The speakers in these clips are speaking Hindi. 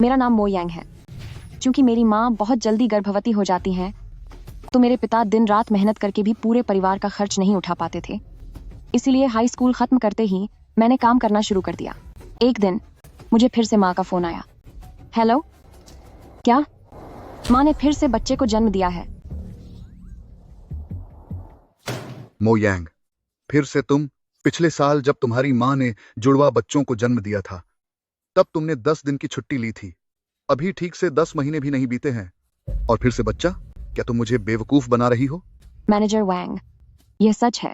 मेरा नाम मो यांग है। क्योंकि मेरी माँ बहुत जल्दी गर्भवती हो जाती हैं, तो मेरे पिता दिन रात मेहनत करके भी पूरे परिवार का खर्च नहीं उठा पाते थे। इसीलिए हाई स्कूल खत्म करते ही मैंने काम करना शुरू कर दिया। एक दिन मुझे फिर से माँ का फोन आया। हेलो, क्या? माँ ने फिर से बच्चे को जन्म दिया है। मो यांग, फिर से तुम? पिछले साल जब तुम्हारी माँ ने जुड़वा बच्चों को जन्म दिया था, तब तुमने 10 दिन की छुट्टी ली थी। अभी ठीक से 10 महीने भी नहीं बीते हैं और फिर से बच्चा? क्या तुम मुझे बेवकूफ बना रही हो? मैनेजर वैंग, यह सच है।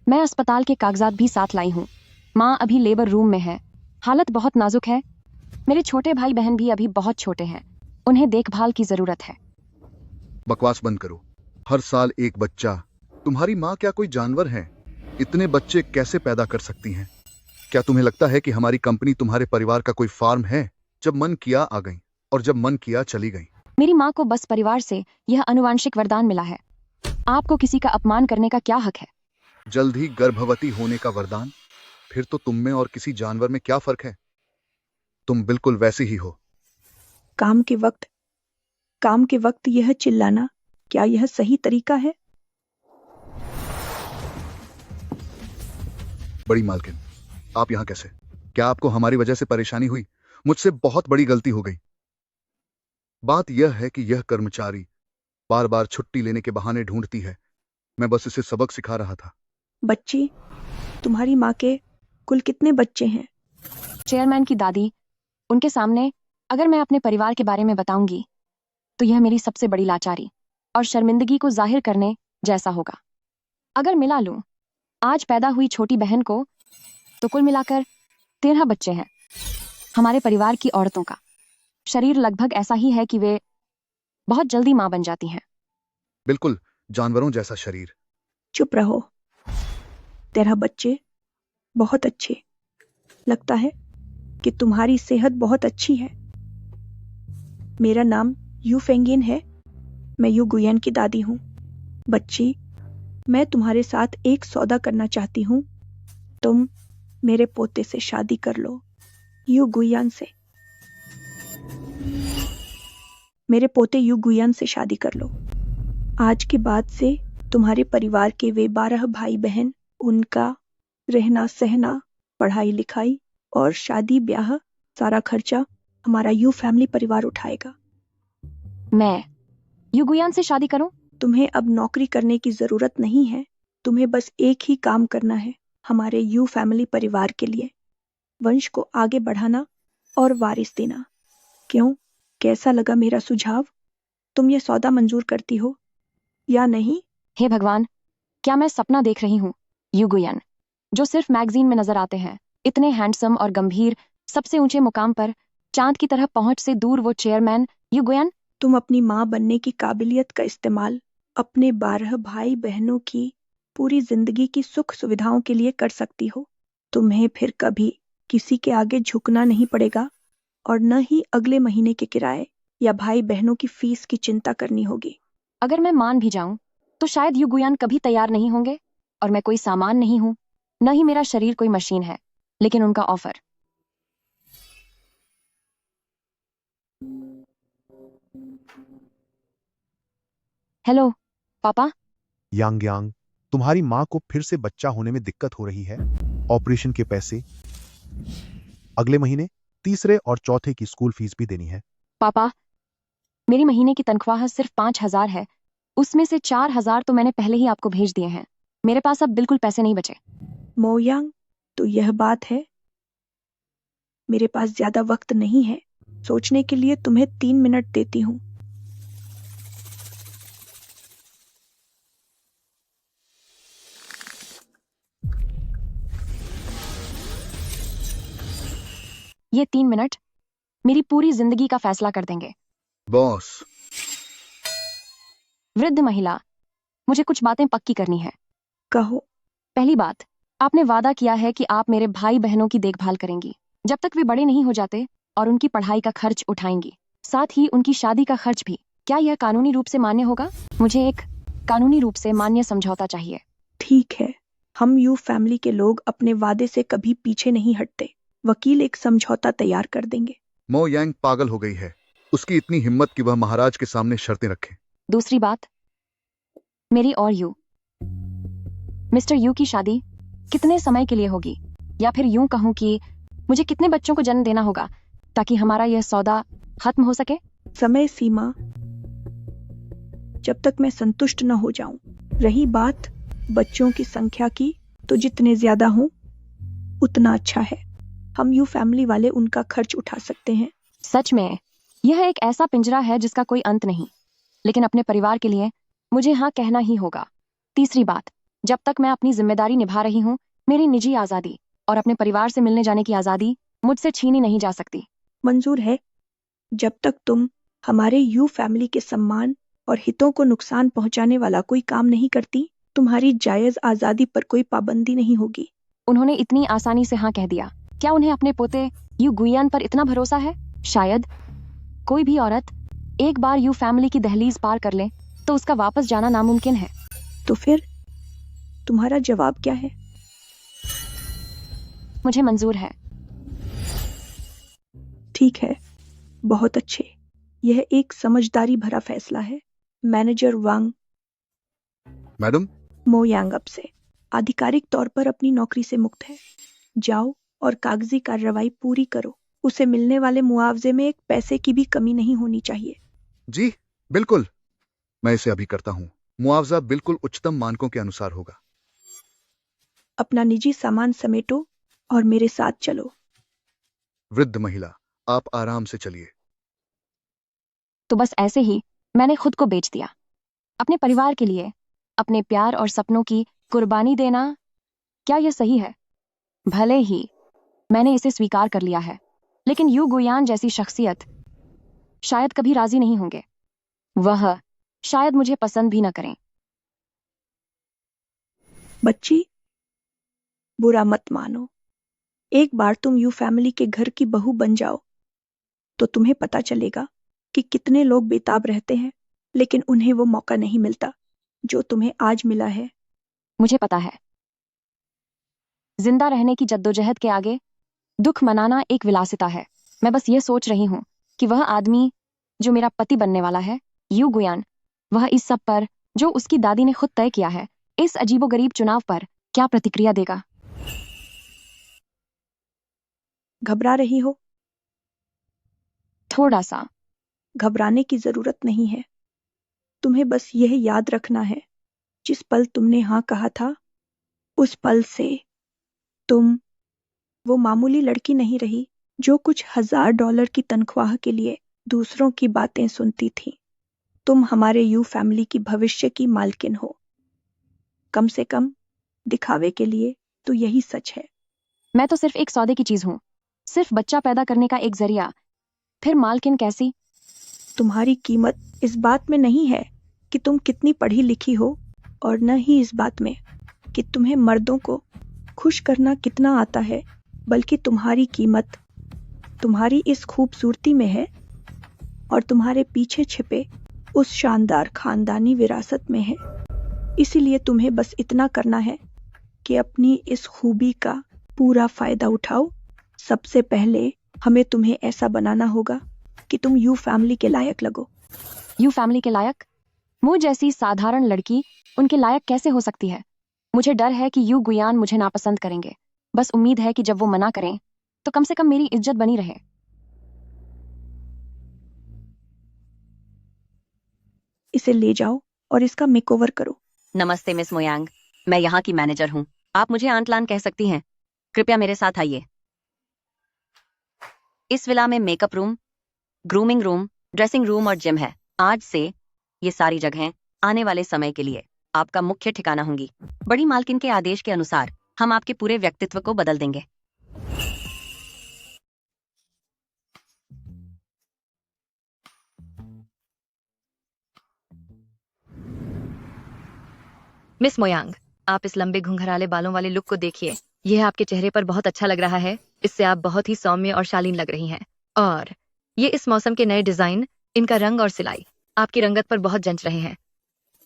मैं अस्पताल के कागजात भी साथ लाई हूँ। माँ अभी लेबर रूम में है। हालत बहुत नाजुक है। मेरे छोटे भाई बहन भी अभी बहुत छोटे हैं। उन्हें देखभाल की जरूरत है। बकवास बंद करो। हर साल एक बच्चा। तुम्हारी माँ क्या कोई जानवर है? इतने बच्चे कैसे पैदा कर सकती हैं? क्या तुम्हें लगता है कि हमारी कंपनी तुम्हारे परिवार का कोई फार्म है? जब मन किया आ गई और जब मन किया चली गई। मेरी माँ को बस परिवार से यह आनुवांशिक वरदान मिला है। आपको किसी का अपमान करने का क्या हक है? जल्द ही गर्भवती होने का वरदान? फिर तो तुम में और किसी जानवर में क्या फर्क है? तुम बिल्कुल वैसी ही हो। काम के वक्त यह चिल्लाना, क्या यह सही तरीका है? बड़ी मालकिन, आप यहाँ कैसे? क्या आपको हमारी वजह से परेशानी हुई? मुझसे बहुत बड़ी गलती हो गई। बात यह है कि यह कर्मचारी बार बार छुट्टी लेने के बहाने ढूंढती है। मैं बस इसे सबक सिखा रहा था। बच्ची, तुम्हारी माँ के कुल कितने बच्चे हैं? चेयरमैन की दादी, उनके सामने अगर मैं अपने परिवार के बारे में बताऊंगी तो यह मेरी सबसे बड़ी लाचारी और शर्मिंदगी को जाहिर करने जैसा होगा। अगर मिला लूं आज पैदा हुई छोटी बहन को, तो कुल मिलाकर 13 बच्चे हैं। हमारे परिवार की औरतों का शरीर लगभग ऐसा ही है कि वे बहुत जल्दी मां बन जाती हैं। बिल्कुल जानवरों जैसा शरीर। चुप रहो। 13 बच्चे, बहुत अच्छे। लगता है कि तुम्हारी सेहत बहुत अच्छी है। मेरा नाम यू फेंगिन है। मैं यू गुयन की दादी हूँ। बच्ची, मैं तुम्हारे साथ एक सौदा करना चाहती हूँ। तुम मेरे पोते से शादी कर लो। यू गुयन से। मेरे पोते यू गुयन से शादी कर लो। आज के बाद से तुम्हारे परिवार के वे 12 भाई बहन, उनका रहना सहना, पढ़ाई लिखाई और शादी ब्याह, सारा खर्चा हमारा यू फैमिली परिवार उठाएगा। मैं युगुयान से शादी करूं? तुम्हें अब नौकरी करने की जरूरत नहीं है। तुम्हें बस एक ही काम करना है हमारे यू फैमिली परिवार के लिए, वंश को आगे बढ़ाना और वारिस देना। क्यों, कैसा लगा मेरा सुझाव? तुम ये सौदा मंजूर करती हो या नहीं? हे भगवान, क्या मैं सपना देख रही हूँ? युगुयन, जो सिर्फ मैगजीन में नजर आते हैं, इतने हैंडसम और गंभीर, सबसे ऊंचे मुकाम पर, चांद की तरह पहुंच से दूर वो चेयरमैन युगुयन। तुम अपनी माँ बनने की काबिलियत का इस्तेमाल अपने 12 भाई बहनों की पूरी जिंदगी की सुख सुविधाओं के लिए कर सकती हो। तुम्हें फिर कभी किसी के आगे झुकना नहीं पड़ेगा और न ही अगले महीने के किराए या भाई बहनों की फीस की चिंता करनी होगी। अगर मैं मान भी जाऊं तो शायद युगुयान कभी तैयार नहीं होंगे। और मैं कोई सामान नहीं हूं, न ही मेरा शरीर कोई मशीन है। लेकिन उनका ऑफर। हेलो पापा। यांग यांग, तुम्हारी माँ को फिर से बच्चा होने में दिक्कत हो रही है। ऑपरेशन के पैसे, अगले महीने तीसरे और चौथे की स्कूल फीस भी देनी है। पापा, मेरी महीने की तनख्वाह सिर्फ 5,000 है। उसमें से 4,000 तो मैंने पहले ही आपको भेज दिए हैं। मेरे पास अब बिल्कुल पैसे नहीं बचे। मोयांग, तो यह बात है। मेरे पास ज्यादा वक्त नहीं है। सोचने के लिए तुम्हें 3 मिनट देती हूँ। ये 3 मिनट मेरी पूरी जिंदगी का फैसला कर देंगे। बॉस। वृद्ध महिला, मुझे कुछ बातें पक्की करनी है। कहो। पहली बात, आपने वादा किया है कि आप मेरे भाई बहनों की देखभाल करेंगी जब तक वे बड़े नहीं हो जाते, और उनकी पढ़ाई का खर्च उठाएंगी, साथ ही उनकी शादी का खर्च भी। क्या यह कानूनी रूप से मान्य होगा? मुझे एक कानूनी रूप से मान्य समझौता चाहिए। ठीक है, हम यू फैमिली के लोग अपने वादे से कभी पीछे नहीं हटते। वकील एक समझौता तैयार कर देंगे। मो यांग पागल हो गई है। उसकी इतनी हिम्मत कि वह महाराज के सामने शर्तें रखे। दूसरी बात, मेरी और यू, मिस्टर यू की शादी कितने समय के लिए होगी, या फिर यूं कहूं कि मुझे कितने बच्चों को जन्म देना होगा ताकि हमारा यह सौदा खत्म हो सके? समय सीमा जब तक मैं संतुष्ट न हो जाऊं। रही बात बच्चों की संख्या की, तो जितने ज्यादा हों उतना अच्छा है। हम यू फैमिली वाले उनका खर्च उठा सकते हैं। सच में यह एक ऐसा पिंजरा है जिसका कोई अंत नहीं, लेकिन अपने परिवार के लिए मुझे हाँ कहना ही होगा। तीसरी बात, जब तक मैं अपनी जिम्मेदारी निभा रही हूँ, मेरी निजी आजादी और अपने परिवार से मिलने जाने की आजादी मुझसे छीनी नहीं जा सकती। मंजूर है, जब तक तुम हमारे यू फैमिली के सम्मान और हितों को नुकसान पहुंचाने वाला कोई काम नहीं करती, तुम्हारी जायज आजादी पर कोई पाबंदी नहीं होगी। उन्होंने इतनी आसानी से हाँ कह दिया। क्या उन्हें अपने पोते यू गुयान पर इतना भरोसा है? शायद कोई भी औरत एक बार यू फैमिली की दहलीज पार कर ले तो उसका वापस जाना नामुमकिन है। तो फिर तुम्हारा जवाब क्या है? मुझे मंजूर है। ठीक है, बहुत अच्छे। यह एक समझदारी भरा फैसला है। मैनेजर वांग, मैडम, मो यांग अब से आधिकारिक तौर पर अपनी नौकरी से मुक्त है। जाओ और कागजी कार्रवाई पूरी करो। उसे मिलने वाले मुआवजे में एक पैसे की भी कमी नहीं होनी चाहिए। जी बिल्कुल, मैं इसे अभी करता हूँ। मुआवजा बिल्कुल उच्चतम मानकों के अनुसार होगा। अपना निजी सामान समेटो और मेरे साथ चलो। वृद्ध महिला, आप आराम से चलिए। तो बस ऐसे ही मैंने खुद को बेच दिया, अपने परिवार के लिए, अपने प्यार और सपनों की कुर्बानी देना। क्या यह सही है? भले ही मैंने इसे स्वीकार कर लिया है, लेकिन यू गुयान जैसी शख्सियत शायद कभी राजी नहीं होंगे। वह शायद मुझे पसंद भी न करें। बच्ची, बुरा मत मानो। एक बार तुम यू फैमिली के घर की बहू बन जाओ तो तुम्हें पता चलेगा कि कितने लोग बेताब रहते हैं, लेकिन उन्हें वो मौका नहीं मिलता जो तुम्हें आज मिला है। मुझे पता है, जिंदा रहने की जद्दोजहद के आगे दुख मनाना एक विलासिता है। मैं बस ये सोच रही हूं कि वह आदमी जो मेरा पति बनने वाला है, यू गुयान, वह इस सब पर, जो उसकी दादी ने खुद तय किया है, इस अजीबोगरीब चुनाव पर क्या प्रतिक्रिया देगा। घबरा रही हो? थोड़ा सा। घबराने की जरूरत नहीं है। तुम्हें बस यह याद रखना है, जिस पल तुमने हाँ कहा था, उस पल से तुम वो मामूली लड़की नहीं रही जो कुछ $1000 की तनख्वाह के लिए दूसरों की बातें सुनती थी। तुम हमारे यू फैमिली की भविष्य की मालकिन हो। कम से कम दिखावे के लिए तो यही सच है। मैं तो सिर्फ एक सौदे की चीज हूं, सिर्फ बच्चा पैदा करने का एक जरिया। फिर मालकिन कैसी? तुम्हारी कीमत इस बात में नहीं है कि तुम कितनी पढ़ी लिखी हो, और न ही इस बात में कि तुम्हें मर्दों को खुश करना कितना आता है, बल्कि तुम्हारी कीमत तुम्हारी इस खूबसूरती में है और तुम्हारे पीछे छिपे उस शानदार खानदानी विरासत में है। इसीलिए तुम्हें बस इतना करना है कि अपनी इस खूबी का पूरा फायदा उठाओ। सबसे पहले हमें तुम्हें ऐसा बनाना होगा कि तुम यू फैमिली के लायक लगो। यू फैमिली के लायक? मुझ जैसी साधारण लड़की उनके लायक कैसे हो सकती है? मुझे डर है कि यू गुयान मुझे नापसंद करेंगे। बस उम्मीद है कि जब वो मना करें तो कम से कम मेरी इज्जत बनी रहे। इसे ले जाओ और इसका मेकओवर करो। नमस्ते मिस मोयांग, मैं यहाँ की मैनेजर हूँ। आप मुझे आंट लान कह सकती हैं। कृपया मेरे साथ आइए। इस विला में makeup room, grooming room, dressing room और जिम है। आज से ये सारी जगहें आने वाले समय के लिए आपका मुख्य ठिकाना होंगी। बड़ी मालकिन के आदेश के अनुसार हम आपके पूरे व्यक्तित्व को बदल देंगे। मिस मोयांग, आप इस लंबे घुंघराले बालों वाले लुक को देखिए। यह आपके चेहरे पर बहुत अच्छा लग रहा है। इससे आप बहुत ही सौम्य और शालीन लग रही हैं। और ये इस मौसम के नए डिजाइन, इनका रंग और सिलाई आपकी रंगत पर बहुत जंच रहे हैं।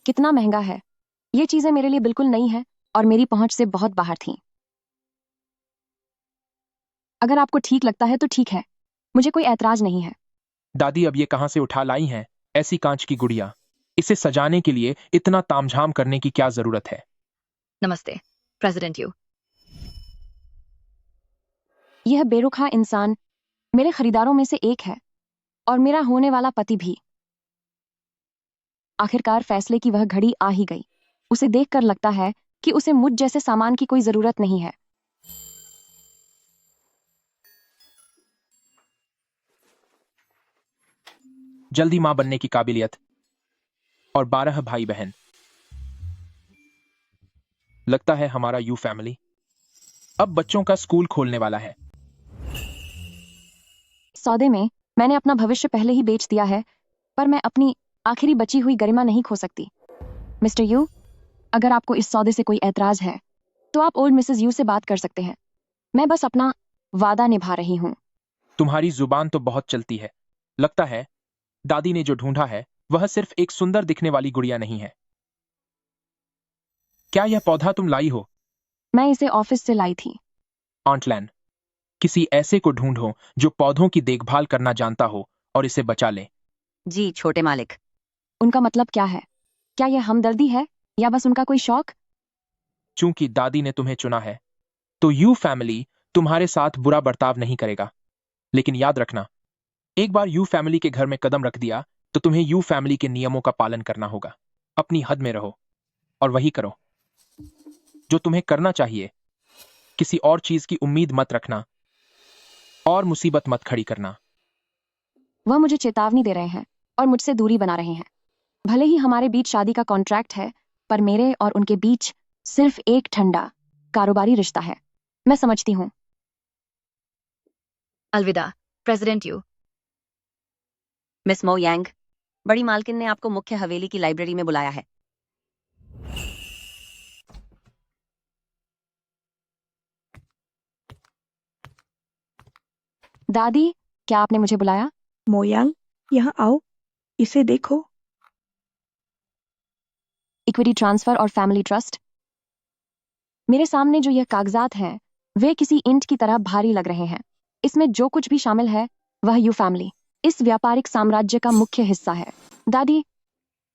कितना महंगा है। ये चीजें मेरे लिए बिल्कुल नई हैं और मेरी पहुंच से बहुत बाहर थीं। अगर आपको ठीक लगता है तो ठीक है, मुझे कोई ऐतराज नहीं है। दादी अब ये कहाँ से उठा लाई हैं ऐसी कांच की गुड़िया? इसे सजाने के लिए इतना तामझाम करने की क्या जरूरत है? नमस्ते प्रेसिडेंट यू। यह बेरुखा इंसान मेरे खरीदारों में से एक है और मेरा होने वाला पति भी। आखिरकार फैसले की वह घड़ी आ ही गई। उसे देखकर लगता है कि उसे मुझ जैसे सामान की कोई जरूरत नहीं है। जल्दी मां बनने की काबिलियत और 12 भाई बहन। लगता है हमारा यू फैमिली अब बच्चों का स्कूल खोलने वाला है। सौदे में मैंने अपना भविष्य पहले ही बेच दिया है, पर मैं अपनी आखिरी बची हुई गरिमा नहीं खो सकती। मिस्टर यू, अगर आपको इस सौदे से कोई ऐतराज है तो आप ओल्ड मिसेस यू से बात कर सकते हैं। मैं बस अपना वादा निभा रही हूँ। तुम्हारी जुबान तो बहुत चलती है। लगता है दादी ने जो ढूंढा है वह सिर्फ एक सुंदर दिखने वाली गुड़िया नहीं है। क्या यह पौधा तुम लाई हो? मैं इसे ऑफिस से लाई थी। ऑन्टलैन, किसी ऐसे को ढूंढो जो पौधों की देखभाल करना जानता हो और इसे बचा ले। जी छोटे मालिक। उनका मतलब क्या है? क्या यह हमदर्दी है या बस उनका कोई शौक? चूंकि दादी ने तुम्हें चुना है तो यू फैमिली तुम्हारे साथ बुरा बर्ताव नहीं करेगा। लेकिन याद रखना, एक बार यू फैमिली के घर में कदम रख दिया तो तुम्हें यू फैमिली के नियमों का पालन करना होगा। अपनी हद में रहो और वही करो जो तुम्हें करना चाहिए। किसी और चीज की उम्मीद मत रखना और मुसीबत मत खड़ी करना। वह मुझे चेतावनी दे रहे हैं और मुझसे दूरी बना रहे हैं। भले ही हमारे बीच शादी का कॉन्ट्रैक्ट है, पर मेरे और उनके बीच सिर्फ एक ठंडा कारोबारी रिश्ता है। मैं समझती हूँ। अलविदा प्रेसिडेंट यू। मिस मो यांग, बड़ी मालकिन ने आपको मुख्य हवेली की लाइब्रेरी में बुलाया है। दादी, क्या आपने मुझे बुलाया? मोयांग, यहाँ आओ, इसे देखो। इक्विटी ट्रांसफर और फैमिली ट्रस्ट। मेरे सामने जो यह कागजात हैं वे किसी ईंट की तरह भारी लग रहे हैं। इसमें जो कुछ भी शामिल है वह यू फैमिली इस व्यापारिक साम्राज्य का मुख्य हिस्सा है। दादी,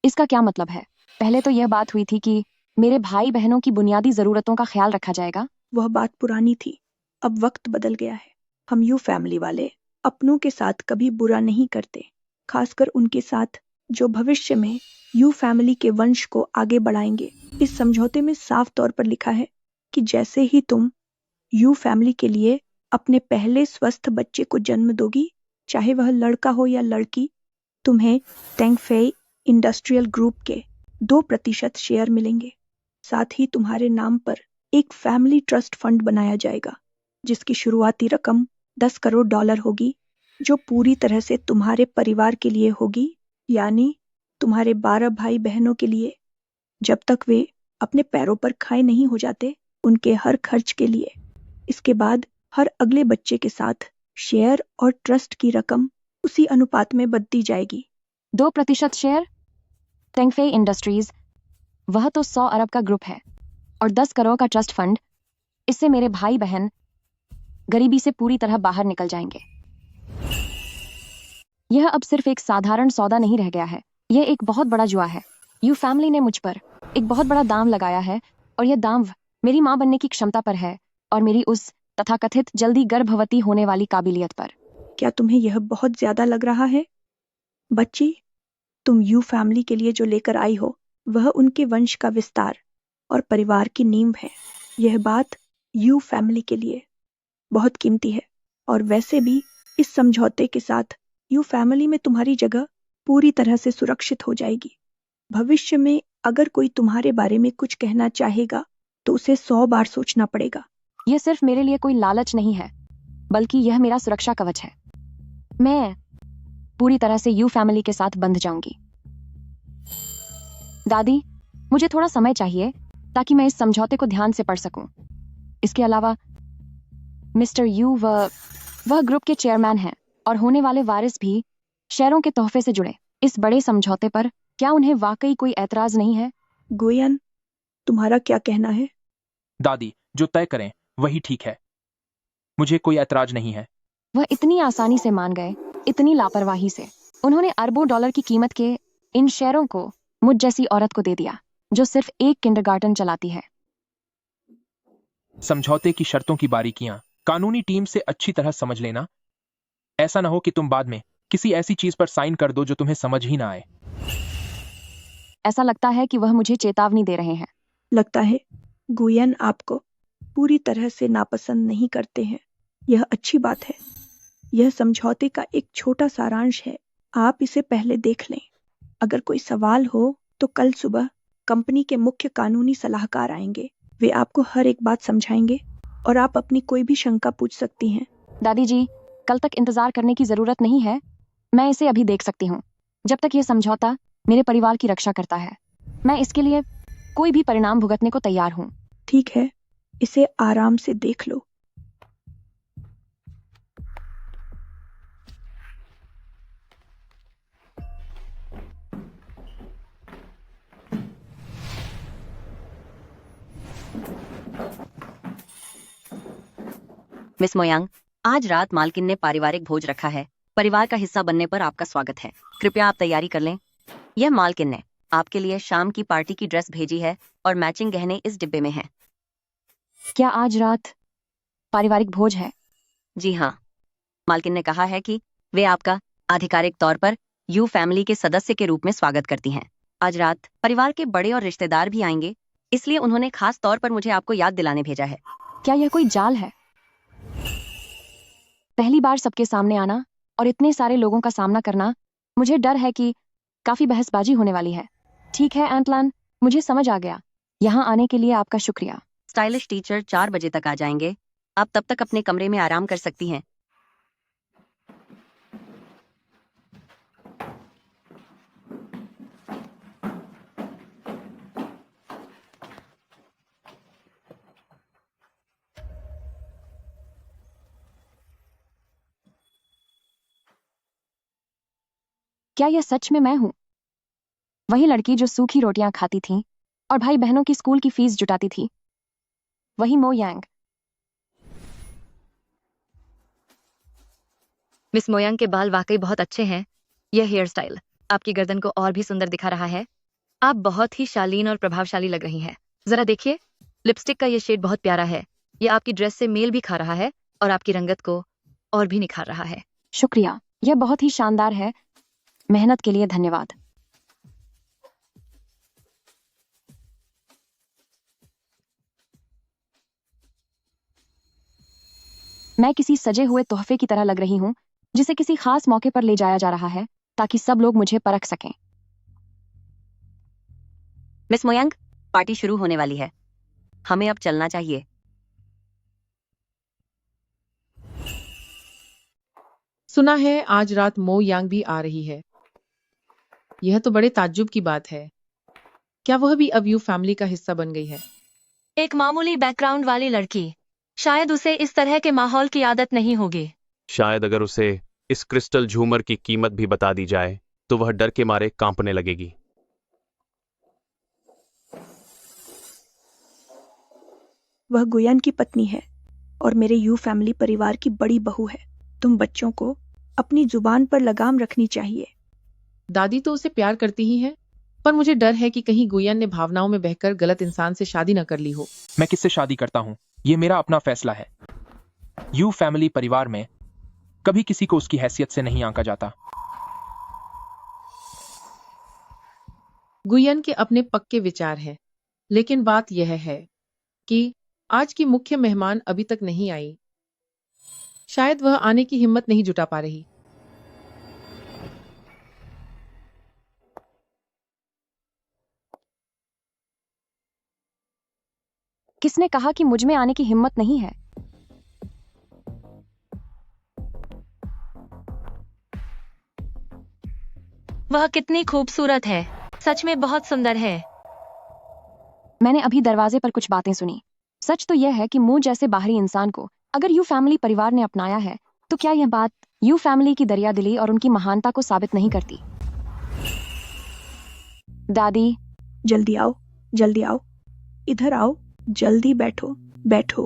इसका क्या मतलब है? पहले तो यह बात हुई थी कि मेरे भाई बहनों की बुनियादी जरूरतों का ख्याल रखा जाएगा। वह बात पुरानी थी, अब वक्त बदल गया है। हम यू फैमिली वाले अपनों के साथ कभी बुरा नहीं करते, खासकर उनके साथ जो भविष्य में यू फैमिली के वंश को आगे बढ़ाएंगे। इस समझौते में साफ तौर पर लिखा है कि जैसे ही तुम यू फैमिली के लिए अपने पहले स्वस्थ बच्चे को जन्म दोगी, चाहे वह लड़का हो या लड़की, तुम्हें टेंगफेई इंडस्ट्रियल ग्रुप के 2% शेयर मिलेंगे। साथ ही तुम्हारे नाम पर एक फैमिली ट्रस्ट फंड बनाया जाएगा जिसकी शुरुआती रकम $10 करोड़ होगी, जो पूरी तरह से तुम्हारे परिवार के लिए होगी, यानी तुम्हारे 12 भाई बहनों के लिए, जब तक वे अपने पैरों पर खड़े नहीं हो जाते, उनके हर खर्च के लिए। इसके बाद हर अगले बच्चे के साथ शेयर और ट्रस्ट की रकम उसी अनुपात में बढ़ती जाएगी। 2% शेयर? टेंगफेई इंडस्ट्रीज, वह तो 100 अरब का ग्रुप है। और 10 करोड़ का ट्रस्ट फंड, इससे मेरे भाई बहन गरीबी से पूरी तरह बाहर निकल जाएंगे। यह अब सिर्फ एक साधारण सौदा नहीं रह गया है, यह एक बहुत बड़ा जुआ है। यू फैमिली ने मुझ पर एक बहुत बड़ा दाम लगाया है और यह दाम मेरी मां बनने की क्षमता पर है और मेरी उस तथाकथित जल्दी गर्भवती होने वाली काबिलियत पर। क्या तुम्हें यह बहुत ज्यादा लग रहा है? बच्ची, तुम यू फैमिली के लिए जो लेकर आई हो वह उनके वंश का विस्तार और परिवार की नींव है। यह बात यू फैमिली के लिए बहुत कीमती है, और वैसे भी इस समझौते के साथ यू फैमिली में तुम्हारी जगह पूरी तरह से सुरक्षित हो जाएगी। भविष्य में अगर कोई तुम्हारे बारे में कुछ कहना चाहेगा तो उसे 100 बार सोचना पड़ेगा। यह सिर्फ मेरे लिए कोई लालच नहीं है, बल्कि यह मेरा सुरक्षा कवच है। मैं पूरी तरह से यू फैमिली के साथ बंध जाऊंगी। दादी, मुझे थोड़ा समय चाहिए ताकि मैं इस समझौते को ध्यान से पढ़ सकूं। इसके अलावा मिस्टर यू वह ग्रुप के चेयरमैन हैं और होने वाले वारिस भी शेयरों के तोहफे से जुड़े इस बड़े समझौते पर क्या उन्हें वाकई कोई ऐतराज नहीं है? गोयन, तुम्हारा क्या कहना है? दादी, जो तय करें वही ठीक है। मुझे कोई ऐतराज नहीं है। वह इतनी आसानी से मान गए, इतनी लापरवाही से। उन्होंने अरबों डॉलर की कीमत के इन शेयरों को मुझ जैसी औरत को दे दिया, जो सिर्फ एक किंडरगार्टन चलाती है। समझौते की शर्तों की बारीकियां कानूनी टीम से अच्छी तरह समझ लेना। ऐसा ना हो कि तुम बाद में किसी ऐसी चीज पर साइन कर दो जो तुम्हें समझ ही ना आए। ऐसा लगता है कि वह मुझे चेतावनी दे रहे हैं। लगता है गुयन आपको पूरी तरह से नापसंद नहीं करते हैं। यह अच्छी बात है। यह समझौते का एक छोटा सारांश है। आप इसे पहले देख लें। अगर कोई सवाल हो तो कल सुबह कंपनी के मुख्य कानूनी सलाहकार आएंगे। वे आपको हर एक बात समझाएंगे और आप अपनी कोई भी शंका पूछ सकती हैं। दादी जी, कल तक इंतजार करने की जरूरत नहीं है। मैं इसे अभी देख सकती हूँ। जब तक यह समझौता मेरे परिवार की रक्षा करता है, मैं इसके लिए कोई भी परिणाम भुगतने को तैयार हूँ। ठीक है, इसे आराम से देख लो। मिस मोयांग, आज रात मालकिन ने पारिवारिक भोज रखा है। परिवार का हिस्सा बनने पर आपका स्वागत है। कृपया आप तैयारी कर लें। यह मालकिन ने आपके लिए शाम की पार्टी की ड्रेस भेजी है और मैचिंग गहने इस डिब्बे में हैं। क्या आज रात पारिवारिक भोज है? जी हाँ, मालकिन ने कहा है कि वे आपका आधिकारिक तौर पर यू फैमिली के सदस्य के रूप में स्वागत करती हैं। आज रात परिवार के बड़े और रिश्तेदार भी आएंगे, इसलिए उन्होंने खास तौर पर मुझे आपको याद दिलाने भेजा है। क्या यह कोई जाल है? पहली बार सबके सामने आना और इतने सारे लोगों का सामना करना, मुझे डर है कि काफी बहसबाजी होने वाली है। ठीक है एंटलान, मुझे समझ आ गया। यहाँ आने के लिए आपका शुक्रिया। स्टाइलिश टीचर 4 बजे तक आ जाएंगे। आप तब तक अपने कमरे में आराम कर सकती हैं। क्या यह सच में मैं हूँ? वही लड़की जो सूखी रोटियां खाती थी और भाई बहनों की स्कूल की फीस जुटाती थी। वही मो यांग। मिस मोयांग के बाल वाकई बहुत अच्छे हैं। यह हेयर स्टाइल आपकी गर्दन को और भी सुंदर दिखा रहा है। आप बहुत ही शालीन और प्रभावशाली लग रही हैं। जरा देखिए, लिपस्टिक का ये शेड बहुत प्यारा है। यह आपकी ड्रेस से मेल भी खा रहा है और आपकी रंगत को और भी निखार रहा है। शुक्रिया, यह बहुत ही शानदार है। मेहनत के लिए धन्यवाद। मैं किसी सजे हुए तोहफे की तरह लग रही हूँ, जिसे किसी खास मौके पर ले जाया जा रहा है ताकि सब लोग मुझे परख सकें। मिस मोयांग, पार्टी शुरू होने वाली है। हमें अब चलना चाहिए। सुना है आज रात मो यांग भी आ रही है। यह तो बड़े ताज्जुब की बात है। क्या वह भी अब यू फैमिली का हिस्सा बन गई है? एक मामूली बैकग्राउंड वाली लड़की, शायद उसे इस तरह के माहौल की आदत नहीं होगी। शायद अगर उसे इस क्रिस्टल झूमर की कीमत भी बता दी जाए तो वह डर के मारे कांपने लगेगी। वह गुयन की पत्नी है और मेरे यू फैमिली परिवार की बड़ी बहू है। तुम बच्चों को अपनी जुबान पर लगाम रखनी चाहिए। दादी तो उसे प्यार करती ही है, पर मुझे डर है कि कहीं गुयन ने भावनाओं में बहकर गलत इंसान से शादी न कर ली हो। मैं किससे शादी करता हूँ, ये मेरा अपना फैसला है। यू फैमिली परिवार में कभी किसी को उसकी हैसियत से नहीं आंका जाता। गुयन के अपने पक्के विचार हैं, लेकिन बात यह है कि आज की मुख्य मेहमान अभी तक नहीं आई। शायद वह आने की हिम्मत नहीं जुटा पा रही। किसने कहा कि मुझ में आने की हिम्मत नहीं है? वह कितनी खूबसूरत है, सच में बहुत सुंदर है। मैंने अभी दरवाजे पर कुछ बातें सुनी। सच तो यह है कि मुझ जैसे बाहरी इंसान को अगर यू फैमिली परिवार ने अपनाया है, तो क्या यह बात यू फैमिली की दरियादिली और उनकी महानता को साबित नहीं करती? दादी, जल्दी आओ, जल्दी आओ, इधर आओ, जल्दी बैठो, बैठो।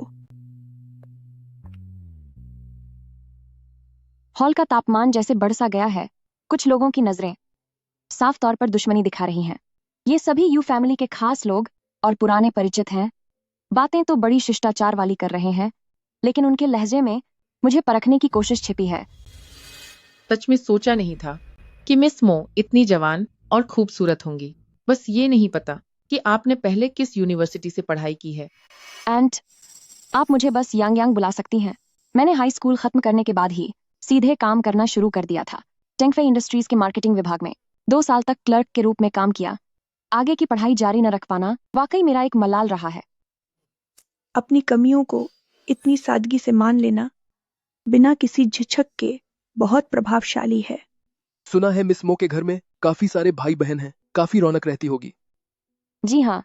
हॉल का तापमान जैसे बढ़ सा गया है। कुछ लोगों की नजरें साफ तौर पर दुश्मनी दिखा रही हैं। ये सभी यू फैमिली के खास लोग और पुराने परिचित हैं। बातें तो बड़ी शिष्टाचार वाली कर रहे हैं, लेकिन उनके लहजे में मुझे परखने की कोशिश छिपी है। सच में सोचा नहीं था कि मिस मो इतनी जवान और खूबसूरत होंगी। बस ये नहीं पता कि आपने पहले किस यूनिवर्सिटी से पढ़ाई की है। एंड आप मुझे बस यांग यांग बुला सकती हैं। मैंने हाई स्कूल खत्म करने के बाद ही सीधे काम करना शुरू कर दिया था। टेंगफे इंडस्ट्रीज के मार्केटिंग विभाग में 2 साल तक क्लर्क के रूप में काम किया। आगे की पढ़ाई जारी न रख पाना वाकई मेरा एक मलाल रहा है। अपनी कमियों को इतनी सादगी से मान लेना बिना किसी झिझक के बहुत प्रभावशाली है। सुना है मिस मो के घर में काफी सारे भाई बहन हैं, काफी रौनक रहती होगी। जी हाँ,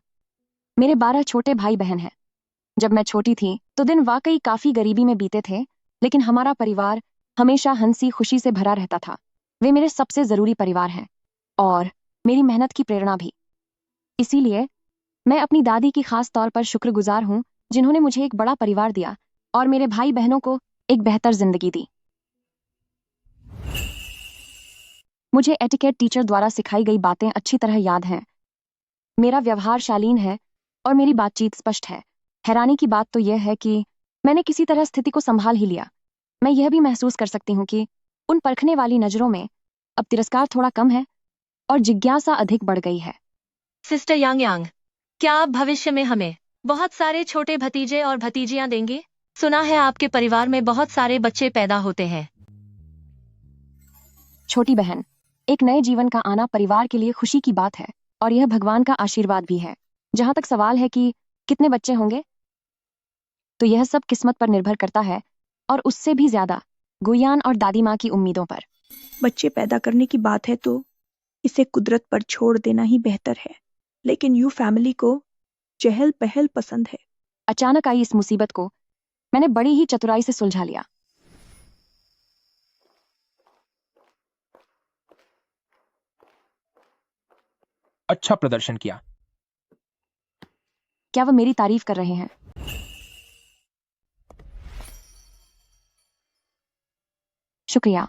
मेरे 12 छोटे भाई बहन हैं। जब मैं छोटी थी तो दिन वाकई काफी गरीबी में बीते थे, लेकिन हमारा परिवार हमेशा हंसी खुशी से भरा रहता था। वे मेरे सबसे जरूरी परिवार हैं और मेरी मेहनत की प्रेरणा भी। इसीलिए मैं अपनी दादी की खास तौर पर शुक्रगुजार हूँ, जिन्होंने मुझे एक बड़ा परिवार दिया और मेरे भाई बहनों को एक बेहतर जिंदगी दी। मुझे एटिकेट टीचर द्वारा सिखाई गई बातें अच्छी तरह याद हैं। मेरा व्यवहार शालीन है और मेरी बातचीत स्पष्ट है। हैरानी की बात तो यह है कि मैंने किसी तरह स्थिति को संभाल ही लिया। मैं यह भी महसूस कर सकती हूँ कि उन परखने वाली नजरों में अब तिरस्कार थोड़ा कम है और जिज्ञासा अधिक बढ़ गई है। सिस्टर यांग यांग, क्या आप भविष्य में हमें बहुत सारे छोटे भतीजे और भतीजियां देंगे? सुना है आपके परिवार में बहुत सारे बच्चे पैदा होते हैं। छोटी बहन, एक नए जीवन का आना परिवार के लिए खुशी की बात है और यह भगवान का आशीर्वाद भी है। जहां तक सवाल है कि कितने बच्चे होंगे, तो यह सब किस्मत पर निर्भर करता है और उससे भी ज्यादा गुयान और दादी माँ की उम्मीदों पर। बच्चे पैदा करने की बात है तो इसे कुदरत पर छोड़ देना ही बेहतर है, लेकिन यू फैमिली को चहल पहल पसंद है। अचानक आई इस मुसीबत को मैंने बड़ी ही चतुराई से सुलझा लिया। अच्छा प्रदर्शन किया। क्या वह मेरी तारीफ कर रहे हैं? शुक्रिया।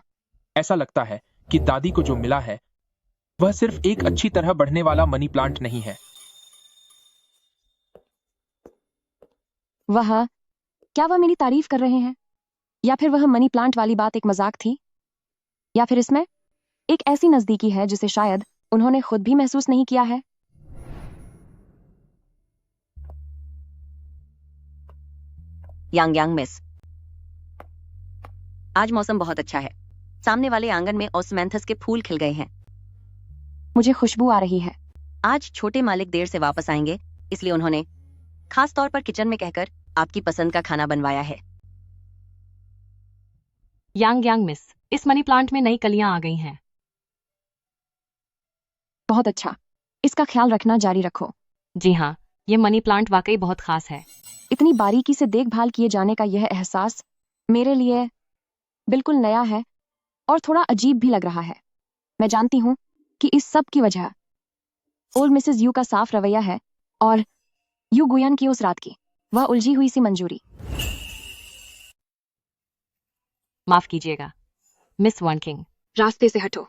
ऐसा लगता है कि दादी को जो मिला है वह सिर्फ एक अच्छी तरह बढ़ने वाला मनी प्लांट नहीं है। क्या वह मेरी तारीफ कर रहे हैं, या फिर वह मनी प्लांट वाली बात एक मजाक थी, या फिर इसमें एक ऐसी नजदीकी है जिसे शायद उन्होंने खुद भी महसूस नहीं किया है। यांग यांग मिस, आज मौसम बहुत अच्छा है। सामने वाले आंगन में ओस्मेंथस के फूल खिल गए हैं। मुझे खुशबू आ रही है। आज छोटे मालिक देर से वापस आएंगे, इसलिए उन्होंने खास तौर पर किचन में कहकर आपकी पसंद का खाना बनवाया है। यांग यांग मिस, इस मनी प्लांट में नई कलियां आ गई हैं। बहुत अच्छा, इसका ख्याल रखना जारी रखो। जी हाँ, ये मनी प्लांट वाकई बहुत खास है। इतनी बारीकी से देखभाल किए जाने का यह एहसास मेरे लिए बिल्कुल नया है और थोड़ा अजीब भी लग रहा है। मैं जानती हूँ कि इस सब की वजह ओल्ड मिसेस यू का साफ रवैया है और यू गुयान की उस रात की वह उलझी हुई सी मंजूरी। माफ कीजिएगा मिस वन किंग। रास्ते से हटो।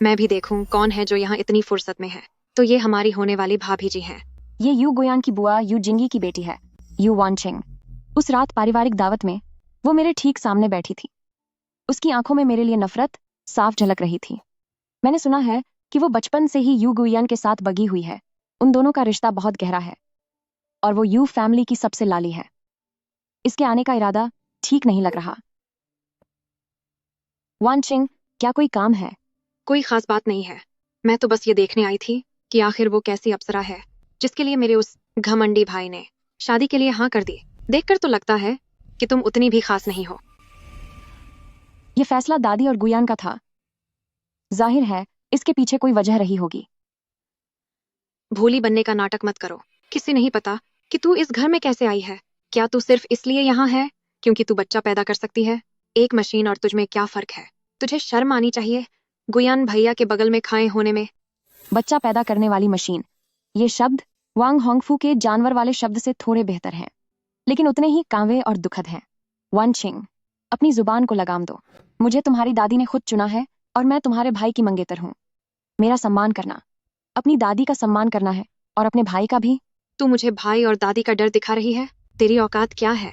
मैं भी देखूं कौन है जो यहाँ इतनी फुर्सत में है। तो ये हमारी होने वाली भाभी जी हैं। ये यू गुयान की बुआ यू जिंगी की बेटी है, यू वानचिंग। उस रात पारिवारिक दावत में वो मेरे ठीक सामने बैठी थी। उसकी आंखों में मेरे लिए नफरत साफ झलक रही थी। मैंने सुना है कि वो बचपन से ही यू गुयान के साथ बगी हुई है। उन दोनों का रिश्ता बहुत गहरा है और वो यू फैमिली की सबसे लाली है। इसके आने का इरादा ठीक नहीं लग रहा। वानचिंग, क्या कोई काम है? कोई खास बात नहीं है। मैं तो बस ये देखने आई थी कि आखिर वो कैसी अप्सरा है जिसके लिए मेरे उस घमंडी भाई ने शादी के लिए हाँ कर दी। देखकर तो लगता है कि तुम उतनी भी खास नहीं हो। ये फैसला दादी और गुयान का था। जाहिर है इसके पीछे कोई वजह रही होगी। भोली बनने का नाटक मत करो। किसी नहीं पता कि तू इस घर में कैसे आई है। क्या तू सिर्फ इसलिए यहाँ है क्योंकि तू बच्चा पैदा कर सकती है? एक मशीन और तुझ में क्या फर्क है? तुझे शर्म आनी चाहिए गुयान भैया के बगल में खाए होने में। बच्चा पैदा करने वाली मशीन, ये शब्द वांग होंगफू के जानवर वाले शब्द से थोड़े बेहतर हैं, लेकिन उतने ही कांवे और दुखद हैं। वनचिंग, अपनी जुबान को लगाम दो। मुझे तुम्हारी दादी ने खुद चुना है और मैं तुम्हारे भाई की मंगेतर हूँ। मेरा सम्मान करना, अपनी दादी का सम्मान करना है और अपने भाई का भी। तू मुझे भाई और दादी का डर दिखा रही है? तेरी औकात क्या है?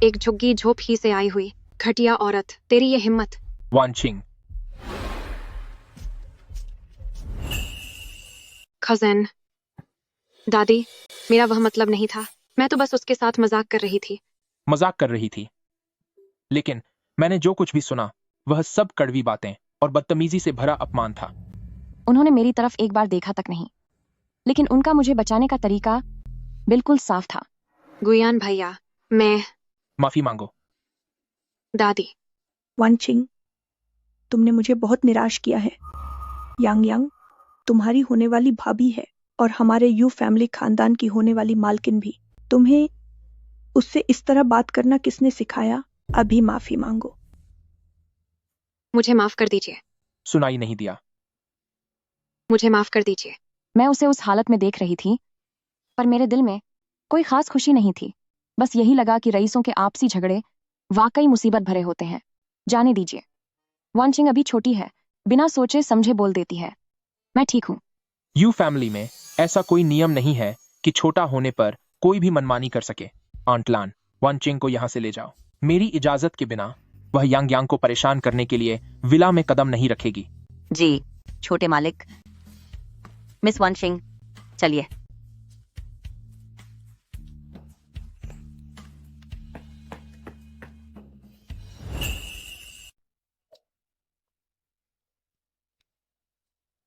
एक झुग्गी झोप ही से आई हुई घटिया औरत, तेरी ये हिम्मत। वानचिंग, खजन, दादी, मेरा वह मतलब नहीं था। मैं तो बस उसके साथ मजाक कर रही थी। मजाक कर रही थी, लेकिन मैंने जो कुछ भी सुना वह सब कड़वी बातें और बदतमीजी से भरा अपमान था। उन्होंने मेरी तरफ एक बार देखा तक नहीं, लेकिन उनका मुझे बचाने का तरीका बिल्कुल साफ था। गुयान भैया, मैं। माफी मांगो। दादी। वनचिंग, तुमने मुझे बहुत निराश किया है। यांग यांग तुम्हारी होने वाली भाभी है और हमारे यू फैमिली खानदान की होने वाली मालकिन भी। तुम्हें उससे इस तरह बात करना किसने सिखाया? अभी माफी मांगो। मुझे माफ कर दीजिए। सुनाई नहीं दिया। मुझे माफ कर दीजिए। मैं उसे उस हालत में देख रही थी, पर मेरे दिल में कोई खास खुशी नहीं थी। बस यही लगा कि रईसों के आपसी झगड़े वाकई मुसीबत भरे होते हैं। जाने दीजिए। वनचिंग अभी छोटी है, बिना सोचे समझे बोल देती है। मैं ठीक हूँ। यू फैमिली में ऐसा कोई नियम नहीं है कि छोटा होने पर कोई भी मनमानी कर सके। आंटलान, वनचिंग को यहाँ से ले जाओ। मेरी इजाजत के बिना वह यांग यांग को परेशान करने के लिए विला में कदम नहीं रखेगी। जी छोटे मालिक। मिस वनचिंग, चलिए।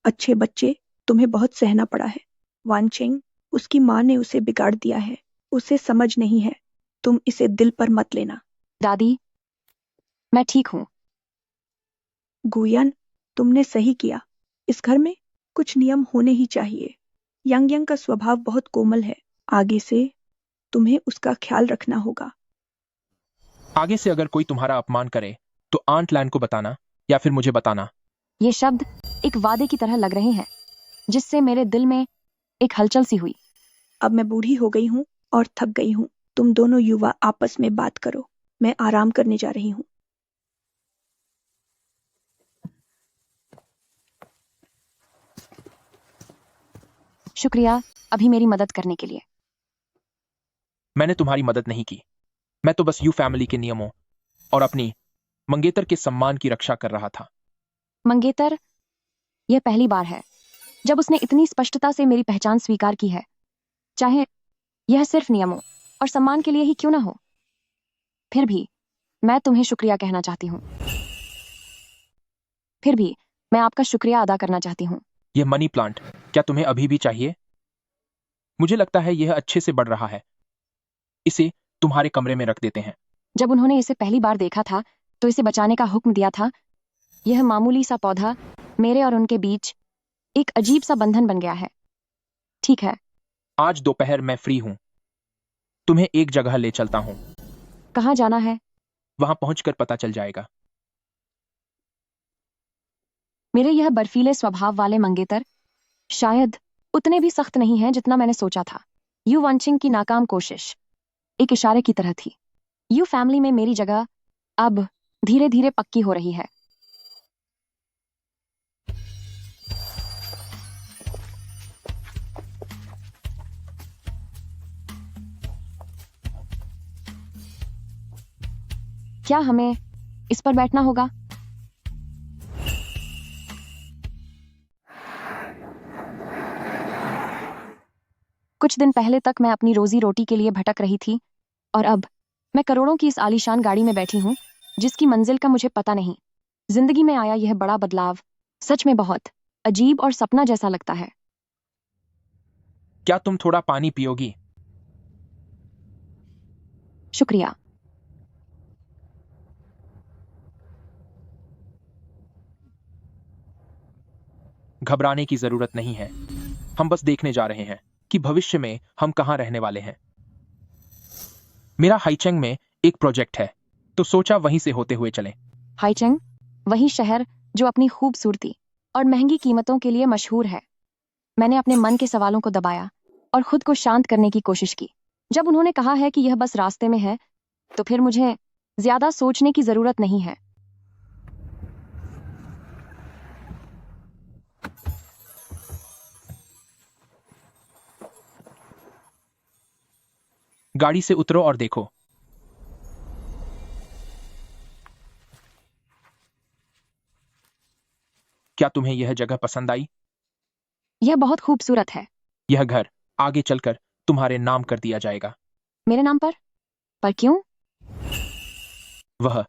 अच्छे बच्चे, तुम्हें बहुत सहना पड़ा है। वानचेंग, उसकी माँ ने उसे बिगाड़ दिया है। उसे समझ नहीं है। तुम इसे दिल पर मत लेना। दादी, मैं ठीक हूँ। गुयान, तुमने सही किया। इस घर में कुछ नियम होने ही चाहिए। यांग यांग का स्वभाव बहुत कोमल है। आगे से तुम्हें उसका ख्याल रखना होगा। आगे से अगर कोई तुम्हारा अपमान करे तो आंट लैन को बताना या फिर मुझे बताना। ये शब्द एक वादे की तरह लग रहे हैं, जिससे मेरे दिल में एक हलचल सी हुई। अब मैं बूढ़ी हो गई हूँ और थक गई हूँ। तुम दोनों युवा आपस में बात करो। मैं आराम करने जा रही हूँ। शुक्रिया अभी मेरी मदद करने के लिए। मैंने तुम्हारी मदद नहीं की। मैं तो बस यू फैमिली के नियमों और अपनी मंगेतर के सम्मान की रक्षा कर रहा था। मंगेतर, यह पहली बार है जब उसने इतनी स्पष्टता से मेरी पहचान स्वीकार की है, चाहे यह सिर्फ नियमों और सम्मान के लिए ही क्यों ना हो। फिर भी मैं तुम्हें शुक्रिया कहना चाहती हूँ। फिर भी मैं आपका शुक्रिया अदा करना चाहती हूँ। यह मनी प्लांट क्या तुम्हें अभी भी चाहिए? मुझे लगता है यह अच्छे से बढ़ रहा है। इसे तुम्हारे कमरे में रख देते हैं। जब उन्होंने इसे पहली बार देखा था तो इसे बचाने का हुक्म दिया था। यह मामूली सा पौधा मेरे और उनके बीच एक अजीब सा बंधन बन गया है। ठीक है, आज दोपहर मैं फ्री हूं। तुम्हें एक जगह ले चलता हूं। कहाँ जाना है? वहां पहुंचकर पता चल जाएगा। मेरे यह बर्फीले स्वभाव वाले मंगेतर शायद उतने भी सख्त नहीं हैं जितना मैंने सोचा था। यू वनचिंग की नाकाम कोशिश एक इशारे की तरह थी। यू फैमिली में मेरी जगह अब धीरे धीरे पक्की हो रही है। क्या हमें इस पर बैठना होगा? कुछ दिन पहले तक मैं अपनी रोजी रोटी के लिए भटक रही थी और अब मैं करोड़ों की इस आलीशान गाड़ी में बैठी हूँ जिसकी मंजिल का मुझे पता नहीं। जिंदगी में आया यह बड़ा बदलाव सच में बहुत अजीब और सपना जैसा लगता है। क्या तुम थोड़ा पानी पियोगी? शुक्रिया। घबराने की जरूरत नहीं है। हम बस देखने जा रहे हैं कि भविष्य में हम कहां रहने वाले हैं। मेरा हाइचेंग में एक प्रोजेक्ट है, तो सोचा वहीं से होते हुए चलें। हाइचेंग, वही शहर जो अपनी खूबसूरती और महंगी कीमतों के लिए मशहूर है। मैंने अपने मन के सवालों को दबाया और खुद को शांत करने की कोशिश की। जब उन्होंने कहा है कि यह बस रास्ते में है, तो फिर मुझे ज्यादा सोचने की जरूरत नहीं है। गाड़ी से उतरो और देखो। क्या तुम्हें यह जगह पसंद आई? यह बहुत खूबसूरत है। यह घर आगे चलकर तुम्हारे नाम कर दिया जाएगा। मेरे नाम पर क्यों? वह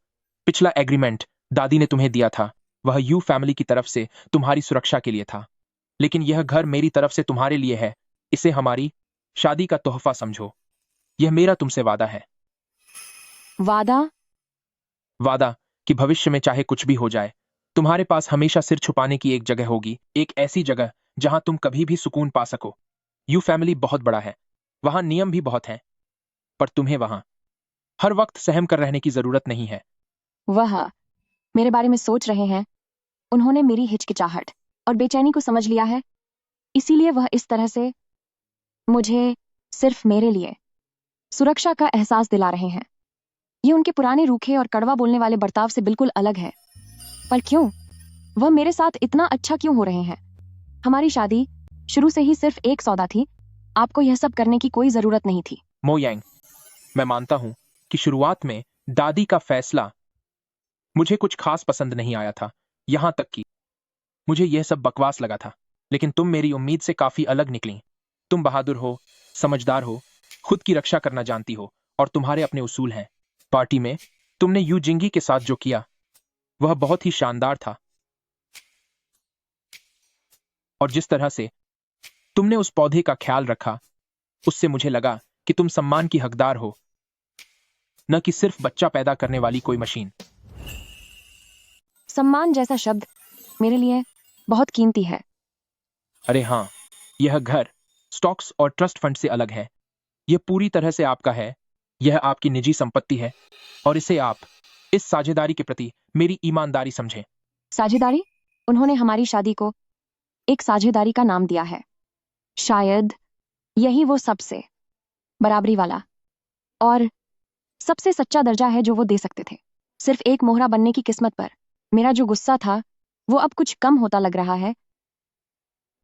पिछला एग्रीमेंट दादी ने तुम्हें दिया था, वह यू फैमिली की तरफ से तुम्हारी सुरक्षा के लिए था, लेकिन यह घर मेरी तरफ से तुम्हारे लिए है। इसे हमारी शादी का तोहफा समझो। यह मेरा तुमसे वादा है। वादा? वादा कि भविष्य में चाहे कुछ भी हो जाए, तुम्हारे पास हमेशा सिर छुपाने की एक जगह होगी, एक ऐसी जगह जहां तुम कभी भी सुकून पा सको। यू फैमिली बहुत बड़ा है, वहां नियम भी बहुत हैं, पर तुम्हें वहां हर वक्त सहम कर रहने की जरूरत नहीं है। वह मेरे बारे में सोच रहे हैं। उन्होंने मेरी हिचकिचाहट और बेचैनी को समझ लिया है, इसीलिए वह इस तरह से मुझे सिर्फ मेरे लिए सुरक्षा का एहसास दिला रहे हैं। ये उनके पुराने रूखे और कड़वा बोलने वाले बर्ताव से बिल्कुल अलग है। पर क्यों? वह मेरे साथ इतना अच्छा क्यों हो रहे हैं? हमारी शादी शुरू से ही सिर्फ एक सौदा थी। आपको यह सब करने की कोई जरूरत नहीं थी। मो यांग, मैं मानता हूं कि शुरुआत में दादी का फैसला मुझे कुछ खास पसंद नहीं आया था, यहां तक कि मुझे यह सब बकवास लगा था, लेकिन तुम मेरी उम्मीद से काफी अलग निकली। तुम बहादुर हो, समझदार हो, खुद की रक्षा करना जानती हो और तुम्हारे अपने उसूल हैं। पार्टी में तुमने यू जिंगी के साथ जो किया वह बहुत ही शानदार था, और जिस तरह से तुमने उस पौधे का ख्याल रखा, उससे मुझे लगा कि तुम सम्मान की हकदार हो, न कि सिर्फ बच्चा पैदा करने वाली कोई मशीन। सम्मान जैसा शब्द मेरे लिए बहुत कीमती है। अरे हाँ, यह घर स्टॉक्स और ट्रस्ट फंड से अलग है। यह पूरी तरह से आपका है, यह आपकी निजी संपत्ति है, और इसे आप इस साझेदारी के प्रति मेरी ईमानदारी समझें। साझेदारी? उन्होंने हमारी शादी को एक साझेदारी का नाम दिया है। शायद यही वो सबसे बराबरी वाला और सबसे सच्चा दर्जा है जो वो दे सकते थे। सिर्फ एक मोहरा बनने की किस्मत पर मेरा जो गुस्सा था वो अब कुछ कम होता लग रहा है।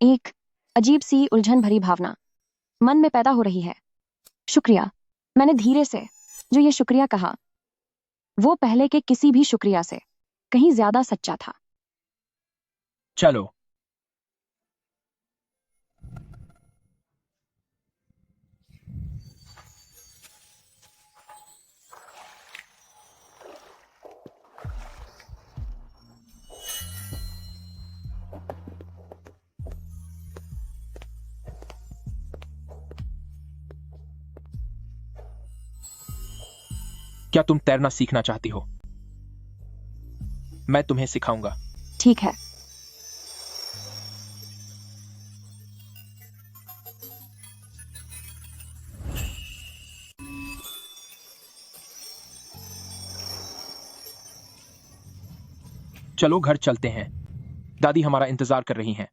एक अजीब सी उलझन भरी भावना मन में पैदा हो रही है। शुक्रिया। मैंने धीरे से जो ये शुक्रिया कहा वो पहले के किसी भी शुक्रिया से कहीं ज्यादा सच्चा था। चलो। क्या तुम तैरना सीखना चाहती हो? मैं तुम्हें सिखाऊंगा। ठीक है। चलो घर चलते हैं, दादी हमारा इंतजार कर रही हैं।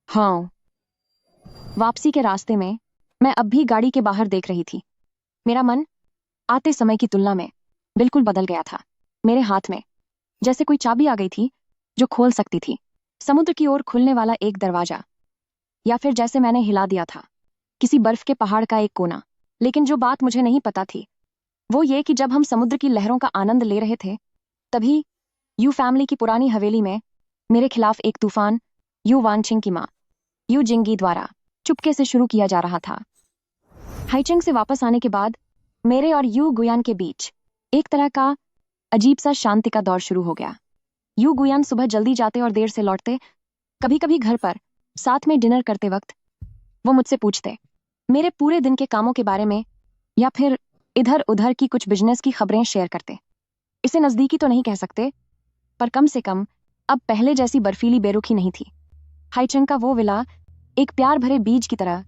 हाँ। वापसी के रास्ते में मैं अब भी गाड़ी के बाहर देख रही थी। मेरा मन आते समय की तुलना में बिल्कुल बदल गया था। मेरे हाथ में जैसे कोई चाबी आ गई थी जो खोल सकती थी समुद्र की ओर खुलने वाला एक दरवाजा, या फिर जैसे मैंने हिला दिया था किसी बर्फ के पहाड़ का एक कोना। लेकिन जो बात मुझे नहीं पता थी वो ये कि जब हम समुद्र की लहरों का आनंद ले रहे थे तभी यू फैमिली की पुरानी हवेली में मेरे खिलाफ एक तूफान यू वांगचिंग की माँ यू जिंगी द्वारा चुपके से शुरू किया जा रहा था। हाइचिंग से वापस आने के बाद मेरे और यू गुयान के बीच एक तरह का अजीब सा शांति का दौर शुरू हो गया। यू गुयान सुबह जल्दी जाते और देर से लौटते। कभी कभी घर पर साथ में डिनर करते वक्त वो मुझसे पूछते मेरे पूरे दिन के कामों के बारे में, या फिर इधर उधर की कुछ बिजनेस की खबरें शेयर करते। इसे नजदीकी तो नहीं कह सकते, पर कम से कम अब पहले जैसी बर्फीली बेरुखी नहीं थी। हाइचिंग का वो विला एक प्यार भरे बीज की तरह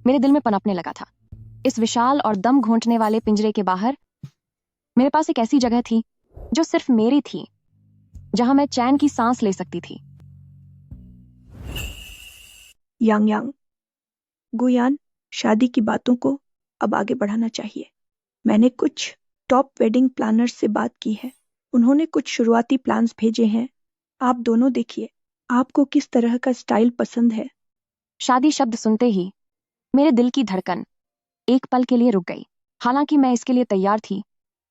मेरे दिल में पनपने लगा था। इस विशाल और दम घोंटने वाले पिंजरे के बाहर मेरे पास एक ऐसी जगह थी जो सिर्फ मेरी थी, जहां मैं चैन की सांस ले सकती थी। यांग यांग, गुयान, शादी की बातों को अब आगे बढ़ाना चाहिए। मैंने कुछ टॉप वेडिंग प्लानर्स से बात की है। उन्होंने कुछ शुरुआती प्लान्स भेजे हैं। आप दोनों देखिए, आपको किस तरह का स्टाइल पसंद है। शादी शब्द सुनते ही मेरे दिल की धड़कन एक पल के लिए रुक गई। हालांकि मैं इसके लिए तैयार थी,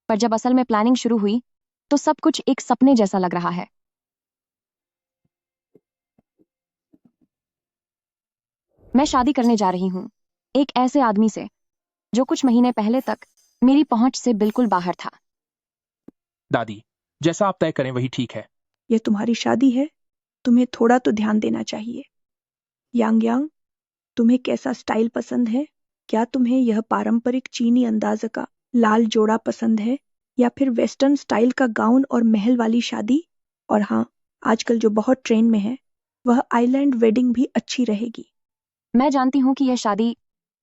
पर जब असल में प्लानिंग शुरू हुई तो सब कुछ एक सपने जैसा लग रहा है। मैं शादी करने जा रही हूँ एक ऐसे आदमी से जो कुछ महीने पहले तक मेरी पहुंच से बिल्कुल बाहर था। दादी, जैसा आप तय करें वही ठीक है। यह तुम्हारी शादी है, तुम्हें थोड़ा तो ध्यान देना चाहिए। यांग यांग, तुम्हें कैसा स्टाइल पसंद है? क्या तुम्हें यह पारंपरिक चीनी अंदाज का लाल जोड़ा पसंद है या फिर वेस्टर्न स्टाइल का गाउन और महल वाली शादी? और हाँ, आजकल जो बहुत ट्रेंड में है वह आइलैंड वेडिंग भी अच्छी रहेगी। मैं जानती हूँ कि यह शादी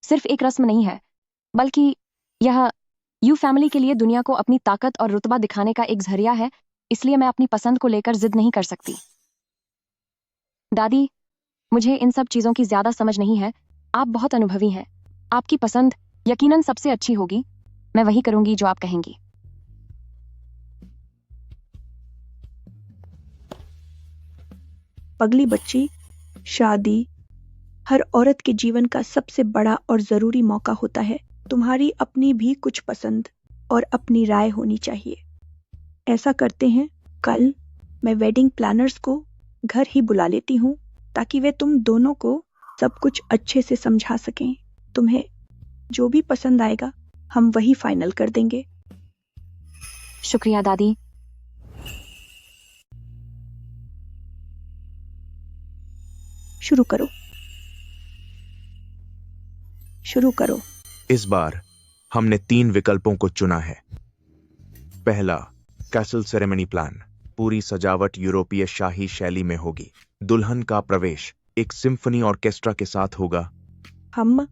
सिर्फ एक रस्म नहीं है, बल्कि यह यू फैमिली के लिए दुनिया को अपनी ताकत और रुतबा दिखाने का एक जरिया है, इसलिए मैं अपनी पसंद को लेकर जिद नहीं कर सकती। दादी, मुझे इन सब चीजों की ज्यादा समझ नहीं है। आप बहुत अनुभवी हैं। आपकी पसंद यकीनन सबसे अच्छी होगी। मैं वही करूंगी जो आप कहेंगी। पगली बच्ची, शादी हर औरत के जीवन का सबसे बड़ा और जरूरी मौका होता है। तुम्हारी अपनी भी कुछ पसंद और अपनी राय होनी चाहिए। ऐसा करते हैं, कल मैं वेडिंग प्लानर्स को घर ही बुला लेती हूँ ताकि वे तुम दोनों को सब कुछ अच्छे से समझा सकें। तुम्हें जो भी पसंद आएगा हम वही फाइनल कर देंगे। शुक्रिया दादी। शुरू करो, शुरू करो। इस बार हमने 3 विकल्पों को चुना है। पहला, कैसल सेरेमनी प्लान। पूरी सजावट यूरोपीय शाही शैली में होगी। दुल्हन का प्रवेश एक सिम्फनी ऑर्केस्ट्रा के साथ होगा। हम,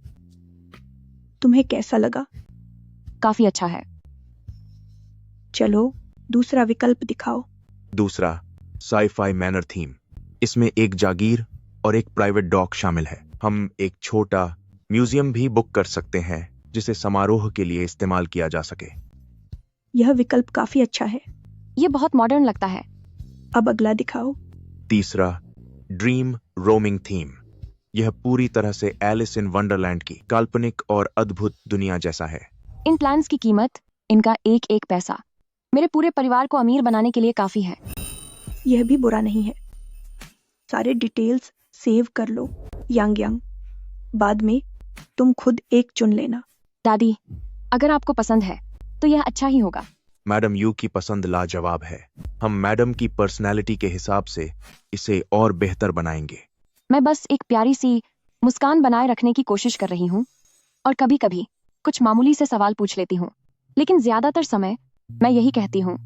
तुम्हें कैसा लगा? काफी अच्छा है। चलो दूसरा विकल्प दिखाओ। दूसरा, साई-फाई मैनर थीम। इसमें एक जागीर और एक प्राइवेट डॉक शामिल है। हम एक छोटा म्यूजियम भी बुक कर सकते हैं जिसे समारोह के लिए इस्तेमाल किया जा सके। यह विकल्प काफी अच्छा है। ये बहुत मॉडर्न लगता है। अब अगला दिखाओ। तीसरा, ड्रीम रोमिंग थीम। यह पूरी तरह से एलिस इन वंडरलैंड की काल्पनिक और अद्भुत दुनिया जैसा है। इन प्लान्स की कीमत, इनका एक एक पैसा मेरे पूरे परिवार को अमीर बनाने के लिए काफी है। यह भी बुरा नहीं है। सारे डिटेल्स सेव कर लो। यांग यांग, बाद में तुम खुद एक चुन लेना। दादी, अगर आपको पसंद है तो यह अच्छा ही होगा। मैडम यू की पसंद लाजवाब है। हम मैडम की पर्सनैलिटी के हिसाब से इसे और बेहतर बनाएंगे। मैं बस एक प्यारी सी मुस्कान बनाए रखने की कोशिश कर रही हूँ और कभी कभी कुछ मामूली से सवाल पूछ लेती हूँ, लेकिन ज्यादातर समय मैं यही कहती हूँ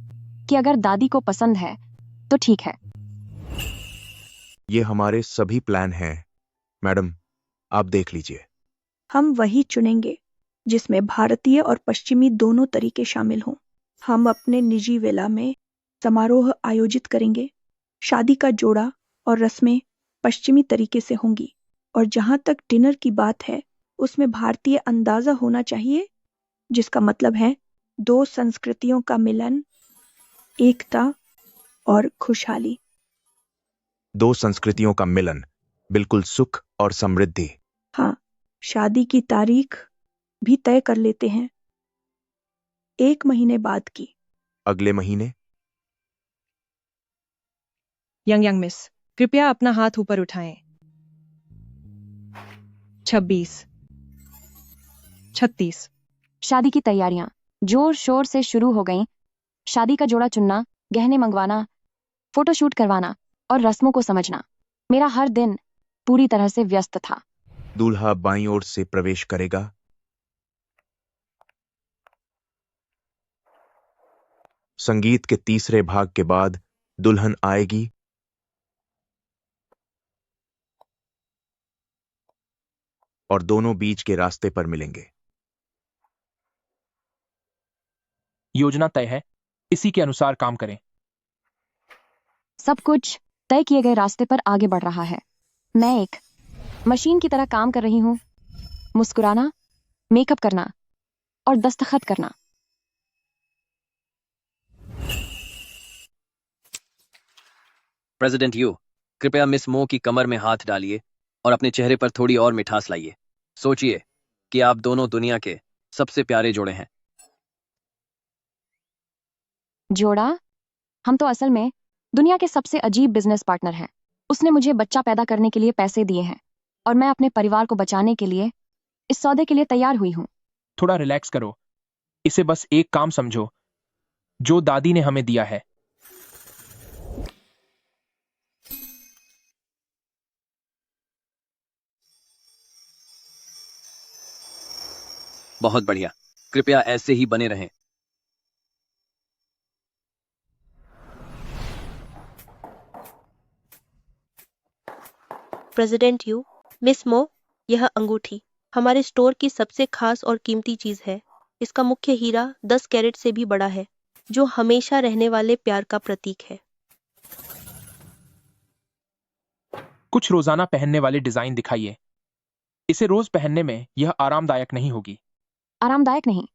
कि अगर दादी को पसंद है तो ठीक है। ये हमारे सभी प्लान हैं। मैडम, आप देख लीजिए। हम वही चुनेंगे जिसमें भारतीय और पश्चिमी दोनों तरीके शामिल हों। हम अपने निजी विला में समारोह आयोजित करेंगे। शादी का जोड़ा और रस्में पश्चिमी तरीके से होंगी, और जहां तक डिनर की बात है उसमें भारतीय अंदाजा होना चाहिए, जिसका मतलब है 2 संस्कृतियों का मिलन, एकता और खुशहाली। 2 संस्कृतियों का मिलन, बिल्कुल सुख और समृद्धि। हाँ, शादी की तारीख भी तय कर लेते हैं। 1 महीने बाद की। अगले महीने। यंग यंग मिस, कृपया अपना हाथ ऊपर उठाएं। 26, 36। शादी की तैयारियां जोर शोर से शुरू हो गईं। शादी का जोड़ा चुनना, गहने मंगवाना, फोटोशूट करवाना और रस्मों को समझना। मेरा हर दिन पूरी तरह से व्यस्त था। दूल्हा बाईं ओर से प्रवेश करेगा। संगीत के तीसरे भाग के बाद दुल्हन आएगी और दोनों बीच के रास्ते पर मिलेंगे। योजना तय है, इसी के अनुसार काम करें। सब कुछ तय किए गए रास्ते पर आगे बढ़ रहा है। मैं एक मशीन की तरह काम कर रही हूँ। मुस्कुराना, मेकअप करना और दस्तखत करना। प्रेसिडेंट यू, कृपया मिस मो की कमर में हाथ डालिए और अपने चेहरे पर थोड़ी और मिठास लाइए। सोचिए कि आप दोनों दुनिया के सबसे प्यारे जोड़े हैं। जोड़ा? हम तो असल में दुनिया के सबसे अजीब बिजनेस पार्टनर हैं। उसने मुझे बच्चा पैदा करने के लिए पैसे दिए हैं और मैं अपने परिवार को बचाने के लिए इस सौदे के लिए तैयार हुई हूँ। थोड़ा रिलैक्स करो। इसे बस एक काम समझो जो दादी ने हमें दिया है। बहुत बढ़िया, कृपया ऐसे ही बने रहें। प्रेसिडेंट यू, मिस मो, यह अंगूठी हमारे स्टोर की सबसे खास और कीमती चीज है। इसका मुख्य हीरा 10 कैरेट से भी बड़ा है, जो हमेशा रहने वाले प्यार का प्रतीक है। कुछ रोजाना पहनने वाले डिजाइन दिखाइए। इसे रोज पहनने में यह आरामदायक नहीं होगी। आरामदायक नहीं?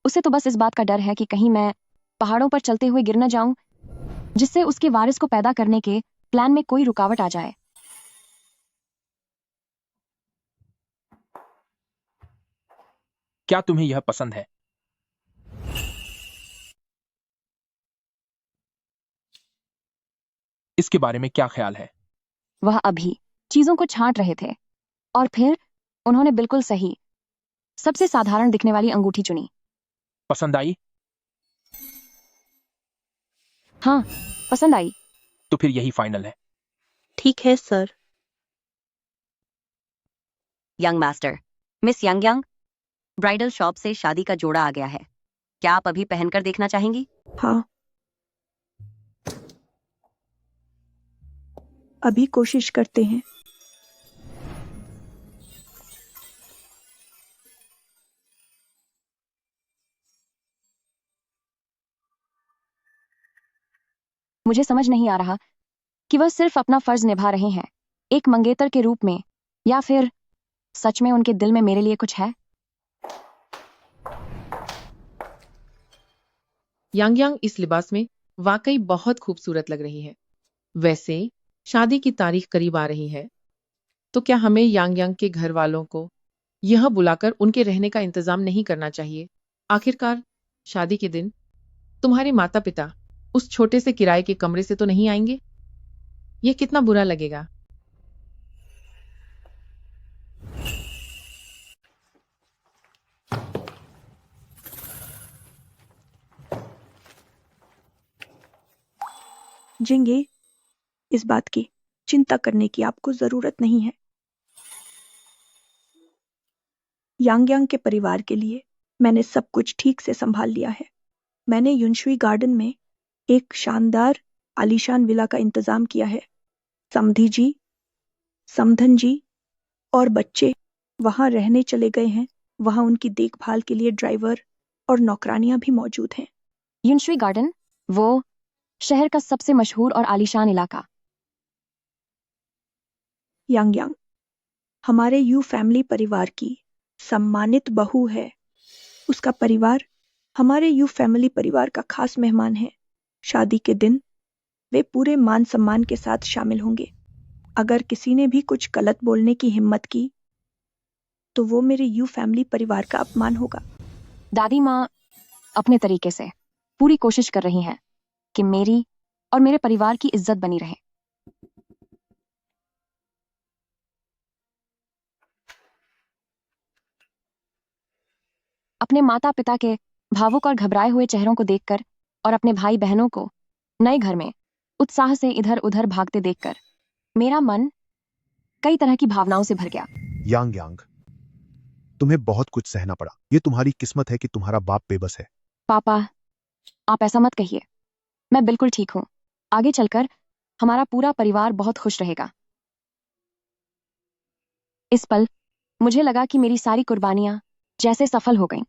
उसे तो बस इस बात का डर है कि कहीं मैं पहाड़ों पर चलते हुए गिर न जाऊं, जिससे उसके वारिस को पैदा करने के प्लान में कोई रुकावट आ जाए। क्या तुम्हें यह पसंद है? इसके बारे में क्या ख्याल है? वह अभी चीजों को छांट रहे थे और फिर उन्होंने बिल्कुल सही, सबसे साधारण दिखने वाली अंगूठी चुनी। पसंद आई? हाँ, पसंद आई। तो फिर यही फाइनल है। ठीक है sir. Young master, miss young young, bridal shop से शादी का जोड़ा आ गया है। क्या आप अभी पहनकर देखना चाहेंगी? हाँ, अभी कोशिश करते हैं। मुझे समझ नहीं आ रहा कि वह सिर्फ अपना फर्ज निभा रहे हैं एक मंगेतर के रूप में, या फिर सच में उनके दिल में मेरे लिए कुछ है। यांग यांग इस लिबास में वाकई बहुत खूबसूरत लग रही है। वैसे शादी की तारीख करीब आ रही है, तो क्या हमें यांग यांग के घर वालों को यह बुलाकर उनके रहने का इंतजाम नहीं करना चाहिए? आखिरकार शादी के दिन तुम्हारे माता पिता उस छोटे से किराए के कमरे से तो नहीं आएंगे। यह कितना बुरा लगेगा। जिंगे, इस बात की चिंता करने की आपको जरूरत नहीं है। यांग यांग के परिवार के लिए मैंने सब कुछ ठीक से संभाल लिया है। मैंने युनशुई गार्डन में एक शानदार आलीशान विला का इंतजाम किया है। समधी जी, समधन जी और बच्चे वहां रहने चले गए हैं। वहां उनकी देखभाल के लिए ड्राइवर और नौकरानियां भी मौजूद हैं। युनशुई गार्डन, वो शहर का सबसे मशहूर और आलीशान इलाका। यांग यांग हमारे यू फैमिली परिवार की सम्मानित बहू है। उसका परिवार हमारे यू फैमिली परिवार का खास मेहमान है। शादी के दिन वे पूरे मान सम्मान के साथ शामिल होंगे। अगर किसी ने भी कुछ गलत बोलने की हिम्मत की तो वो मेरे यू फैमिली परिवार का अपमान होगा। दादी माँ अपने तरीके से पूरी कोशिश कर रही हैं कि मेरी और मेरे परिवार की इज्जत बनी रहे। अपने माता पिता के भावुक और घबराए हुए चेहरों को देखकर और अपने भाई बहनों को नए घर में उत्साह से इधर उधर भागते देखकर मेरा मन कई तरह की भावनाओं से भर गया। यांग यांग, तुम्हें बहुत कुछ सहना पड़ा। ये तुम्हारी किस्मत है कि तुम्हारा बाप बेबस है। पापा, आप ऐसा मत कहिए। मैं बिल्कुल ठीक हूँ। आगे चलकर हमारा पूरा परिवार बहुत खुश रहेगा। इस पल मुझे लगा कि मेरी सारी कुर्बानियां जैसे सफल हो गईं।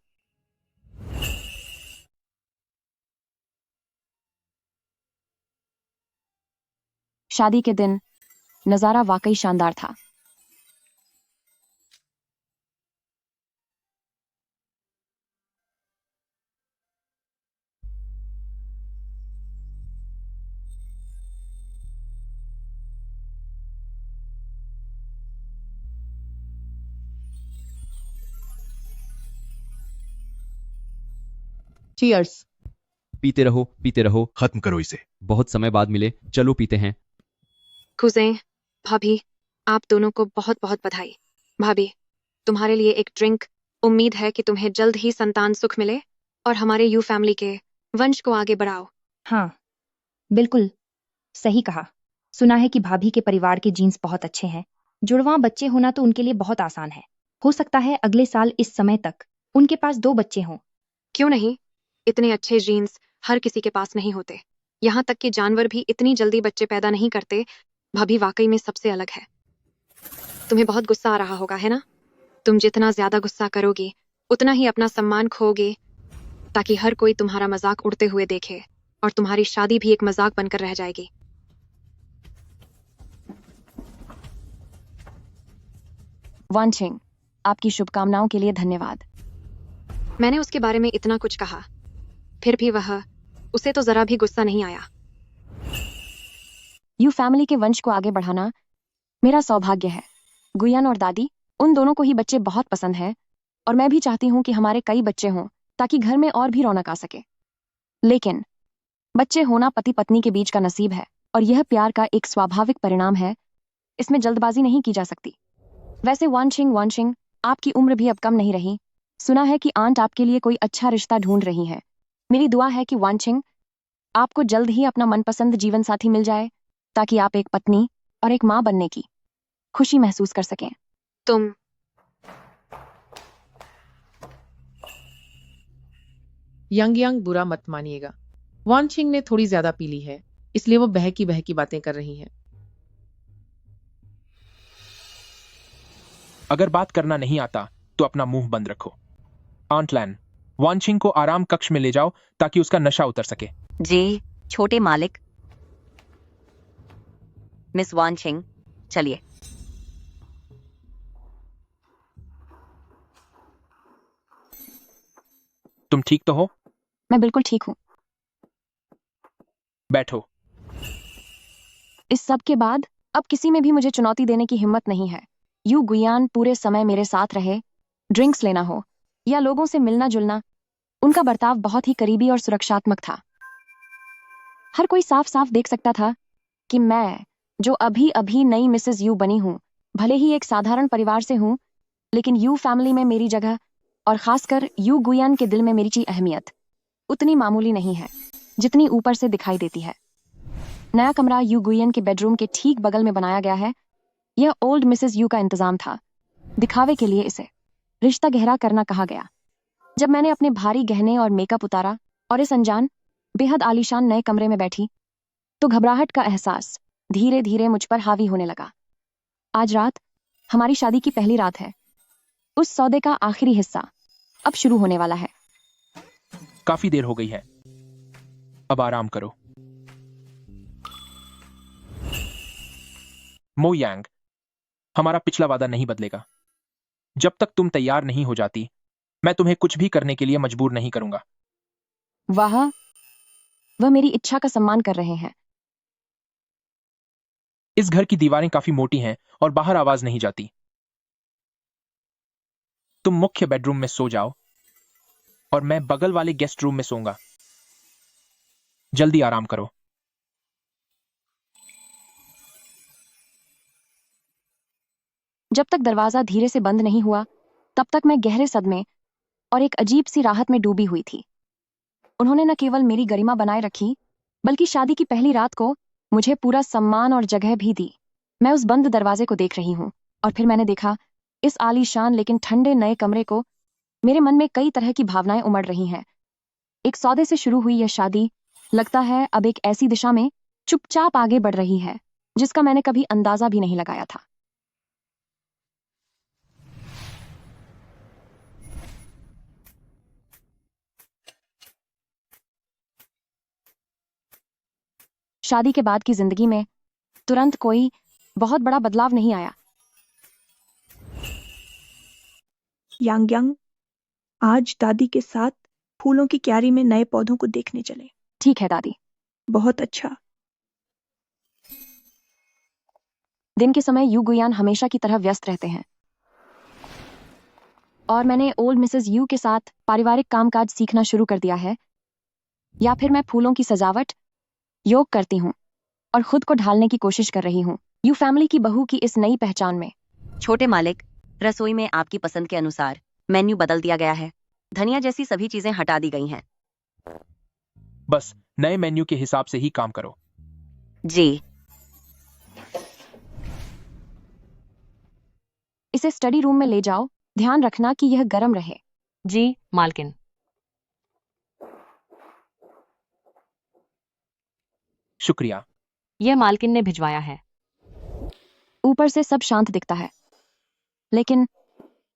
शादी के दिन नजारा वाकई शानदार था। चीयर्स। पीते रहो, खत्म करो इसे। बहुत समय बाद मिले, चलो पीते हैं। खुशें, भाभी, आप दोनों को बहुत बहुत बधाई। भाभी, तुम्हारे लिए एक ड्रिंक। उम्मीद है कि तुम्हें जल्द ही संतान सुख मिले और हमारे यू फैमिली के वंश को आगे बढ़ाओ। हाँ, बिल्कुल सही कहा। सुना है कि भाभी के परिवार के जीन्स बहुत अच्छे हैं। जुड़वां बच्चे होना तो उनके लिए बहुत आसान है। हो सकता है अगले साल इस समय तक उनके पास 2 बच्चे हों। क्यों नहीं? इतने अच्छे जीन्स हर किसी के पास नहीं होते। यहाँ तक कि जानवर भी इतनी जल्दी बच्चे पैदा नहीं करते। भाभी वाकई में सबसे अलग है। तुम्हें बहुत गुस्सा आ रहा होगा, है ना? तुम जितना ज्यादा गुस्सा करोगी उतना ही अपना सम्मान खोगे, ताकि हर कोई तुम्हारा मजाक उड़ते हुए देखे और तुम्हारी शादी भी एक मजाक बनकर रह जाएगी। वानछिंग, आपकी शुभकामनाओं के लिए धन्यवाद। मैंने उसके बारे में इतना कुछ कहा, फिर भी उसे तो जरा भी गुस्सा नहीं आया। यू फैमिली के वंश को आगे बढ़ाना मेरा सौभाग्य है। गुयान और दादी, उन दोनों को ही बच्चे बहुत पसंद हैं और मैं भी चाहती हूँ कि हमारे कई बच्चे हों ताकि घर में और भी रौनक आ सके। लेकिन बच्चे होना पति पत्नी के बीच का नसीब है और यह प्यार का एक स्वाभाविक परिणाम है। इसमें जल्दबाजी नहीं की जा सकती। वैसे वानशिंग, आपकी उम्र भी अब कम नहीं रही। सुना है कि आंट आपके लिए कोई अच्छा रिश्ता ढूंढ रही है। मेरी दुआ है कि वानशिंग, आपको जल्द ही अपना मनपसंद जीवन साथी मिल जाए ताकि आप एक पत्नी और एक माँ बनने की खुशी महसूस कर सकें। तुम यांग बुरा मत मानिएगा। वानशिंग ने थोड़ी ज्यादा पी ली है, इसलिए वो बहकी बातें कर रही हैं। अगर बात करना नहीं आता तो अपना मुंह बंद रखो। आंट लैन, वानशिंग को आराम कक्ष में ले जाओ ताकि उसका नशा उतर सके। जी छोटे मालिक। मिस वानशिंग, चलिए। तुम ठीक तो हो? मैं बिल्कुल ठीक हूँ। बैठो। इस सब के बाद अब किसी में भी मुझे चुनौती देने की हिम्मत नहीं है। यू गुयान पूरे समय मेरे साथ रहे, ड्रिंक्स लेना हो या लोगों से मिलना जुलना, उनका बर्ताव बहुत ही करीबी और सुरक्षात्मक था। हर कोई साफ साफ देख सकता था कि मैं, जो अभी अभी नई मिसेस यू बनी हूँ, भले ही एक साधारण परिवार से हूँ, लेकिन यू फैमिली में मेरी जगह और खासकर यू गुयान के दिल में मेरी अहमियत उतनी मामूली नहीं है जितनी ऊपर से दिखाई देती है। नया कमरा यू गुयान के बेडरूम के ठीक बगल में बनाया गया है। यह ओल्ड मिसेस यू का इंतजाम था। दिखावे के लिए इसे रिश्ता गहरा करना कहा गया। जब मैंने अपने भारी गहने और मेकअप उतारा और इस अनजान बेहद आलीशान नए कमरे में बैठी तो घबराहट का एहसास धीरे धीरे मुझ पर हावी होने लगा। आज रात हमारी शादी की पहली रात है। उस सौदे का आखिरी हिस्सा अब शुरू होने वाला है। काफी देर हो गई है, अब आराम करो। मो यांग, हमारा पिछला वादा नहीं बदलेगा। जब तक तुम तैयार नहीं हो जाती, मैं तुम्हें कुछ भी करने के लिए मजबूर नहीं करूंगा। वह मेरी इच्छा का सम्मान कर रहे हैं। इस घर की दीवारें काफी मोटी हैं और बाहर आवाज नहीं जाती। तुम मुख्य बेडरूम में सो जाओ और मैं बगल वाले गेस्ट रूम में सोऊंगा। जल्दी आराम करो। जब तक दरवाजा धीरे से बंद नहीं हुआ तब तक मैं गहरे सदमे और एक अजीब सी राहत में डूबी हुई थी। उन्होंने न केवल मेरी गरिमा बनाए रखी बल्कि शादी की पहली रात को मुझे पूरा सम्मान और जगह भी दी। मैं उस बंद दरवाजे को देख रही हूँ और फिर मैंने देखा इस आलीशान लेकिन ठंडे नए कमरे को। मेरे मन में कई तरह की भावनाएं उमड़ रही हैं। एक सौदे से शुरू हुई यह शादी लगता है अब एक ऐसी दिशा में चुपचाप आगे बढ़ रही है जिसका मैंने कभी अंदाजा भी नहीं लगाया था। शादी के बाद की जिंदगी में तुरंत कोई बहुत बड़ा बदलाव नहीं आया। यांग, आज दादी के साथ फूलों की क्यारी में नए पौधों को देखने चले। ठीक है दादी। बहुत अच्छा। दिन के समय यू गुयान हमेशा की तरह व्यस्त रहते हैं। और मैंने ओल्ड मिसेस यू के साथ पारिवारिक कामकाज सीखना शुरू कर दिया है, या फिर मैं फूलों की सजावट, योग करती हूँ और खुद को ढालने की कोशिश कर रही हूँ यू फैमिली की बहू की इस नई पहचान में। छोटे मालिक, रसोई में आपकी पसंद के अनुसार मेन्यू बदल दिया गया है। धनिया जैसी सभी चीजें हटा दी गई हैं। बस नए मेन्यू के हिसाब से ही काम करो। जी। इसे स्टडी रूम में ले जाओ, ध्यान रखना कि यह गर्म रहे। जी मालकिन। शुक्रिया। यह मालकिन ने भिजवाया है। ऊपर से सब शांत दिखता है, लेकिन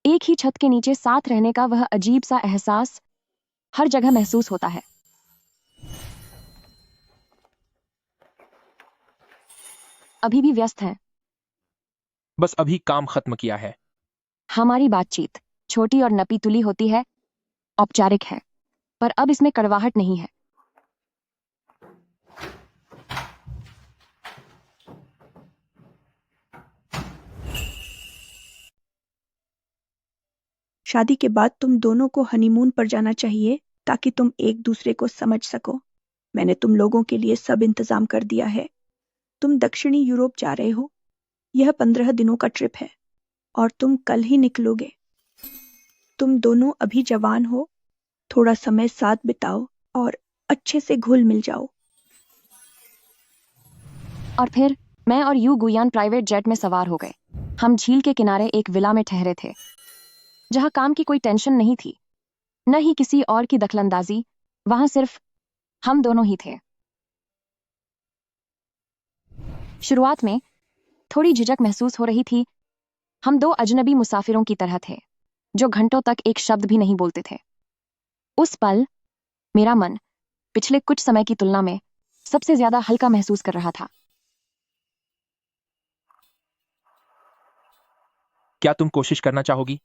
एक ही छत के नीचे साथ रहने का वह अजीब सा एहसास हर जगह महसूस होता है। अभी भी व्यस्त हैं। बस अभी काम खत्म किया है। हमारी बातचीत छोटी और नपी तुली होती है, औपचारिक है, पर अब इसमें कड़वाहट नहीं है। शादी के बाद तुम दोनों को हनीमून पर जाना चाहिए ताकि तुम एक दूसरे को समझ सको। मैंने तुम लोगों के लिए सब इंतजाम कर दिया है। तुम दक्षिणी यूरोप जा रहे हो। यह 15 दिनों का ट्रिप है और तुम कल ही निकलोगे। तुम दोनों अभी जवान हो, थोड़ा समय साथ बिताओ और अच्छे से घुल मिल जाओ। और फिर मैं और यू गुयान प्राइवेट जेट में सवार हो गए। हम झील के किनारे एक विला में ठहरे थे, जहां काम की कोई टेंशन नहीं थी, न ही किसी और की दखलंदाजी। वहां सिर्फ हम दोनों ही थे। शुरुआत में थोड़ी झिझक महसूस हो रही थी। हम दो अजनबी मुसाफिरों की तरह थे, जो घंटों तक एक शब्द भी नहीं बोलते थे। उस पल मेरा मन पिछले कुछ समय की तुलना में सबसे ज्यादा हल्का महसूस कर रहा था। क्या तुम कोशिश करना चाहोगी?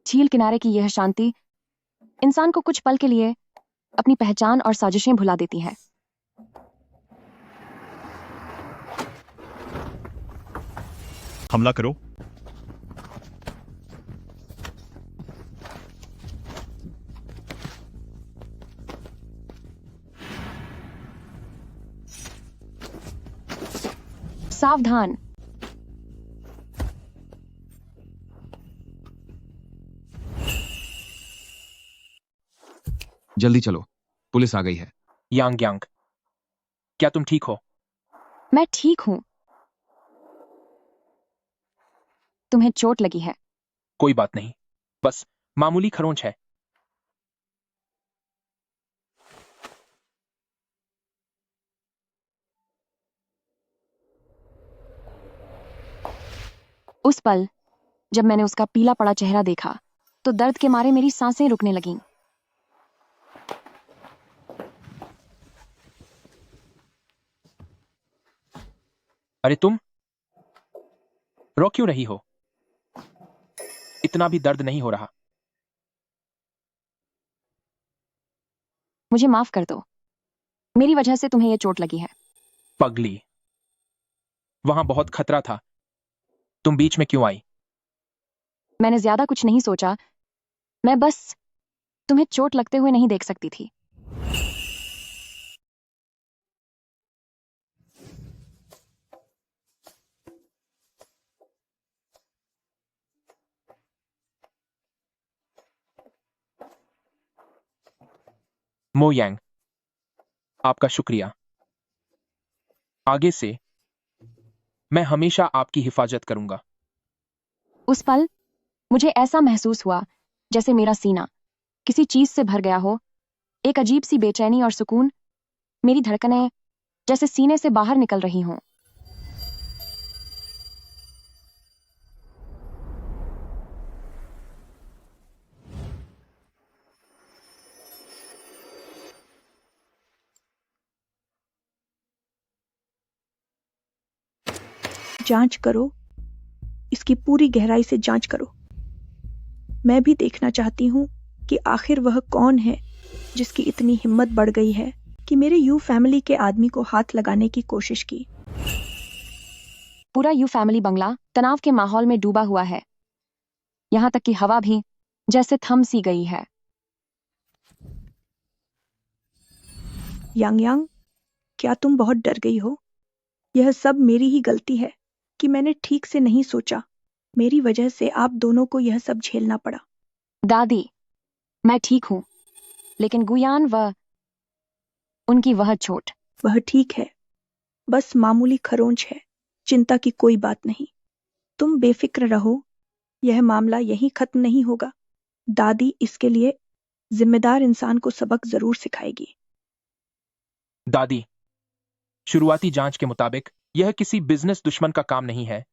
झील किनारे की यह शांति इंसान को कुछ पल के लिए अपनी पहचान और साजिशें भुला देती है। हमला करो। सावधान। जल्दी चलो, पुलिस आ गई है। यांग यांग, क्या तुम ठीक हो? मैं ठीक हूं। तुम्हें चोट लगी है? कोई बात नहीं, बस मामूली खरोंच है। उस पल जब मैंने उसका पीला पड़ा चेहरा देखा, तो दर्द के मारे मेरी सांसें रुकने लगीं। अरे तुम रो क्यों रही हो? इतना भी दर्द नहीं हो रहा। मुझे माफ कर दो, मेरी वजह से तुम्हें यह चोट लगी है। पगली, वहां बहुत खतरा था, तुम बीच में क्यों आई? मैंने ज्यादा कुछ नहीं सोचा, मैं बस तुम्हें चोट लगते हुए नहीं देख सकती थी। मो यांग, आपका शुक्रिया। आगे से मैं हमेशा आपकी हिफाजत करूंगा। उस पल मुझे ऐसा महसूस हुआ जैसे मेरा सीना किसी चीज से भर गया हो। एक अजीब सी बेचैनी और सुकून। मेरी धड़कनें जैसे सीने से बाहर निकल रही हों। जांच करो, इसकी पूरी गहराई से जांच करो। मैं भी देखना चाहती हूँ कि आखिर वह कौन है जिसकी इतनी हिम्मत बढ़ गई है कि मेरे यू फैमिली के आदमी को हाथ लगाने की कोशिश की। पूरा यू फैमिली बंगला तनाव के माहौल में डूबा हुआ है, यहां तक कि हवा भी जैसे थम सी गई है। यांग यांग, क्या तुम बहुत डर गई हो? यह सब मेरी ही गलती है कि मैंने ठीक से नहीं सोचा। मेरी वजह से आप दोनों को यह सब झेलना पड़ा। दादी, मैं ठीक हूं, लेकिन गुयान उनकी वह चोट। वह ठीक है, बस मामूली खरोंच है, चिंता की कोई बात नहीं। तुम बेफिक्र रहो, यह मामला यहीं खत्म नहीं होगा। दादी इसके लिए जिम्मेदार इंसान को सबक जरूर सिखाएगी। दादी, शुरुआती जांच के मुताबिक यह किसी बिजनेस दुश्मन का काम नहीं है,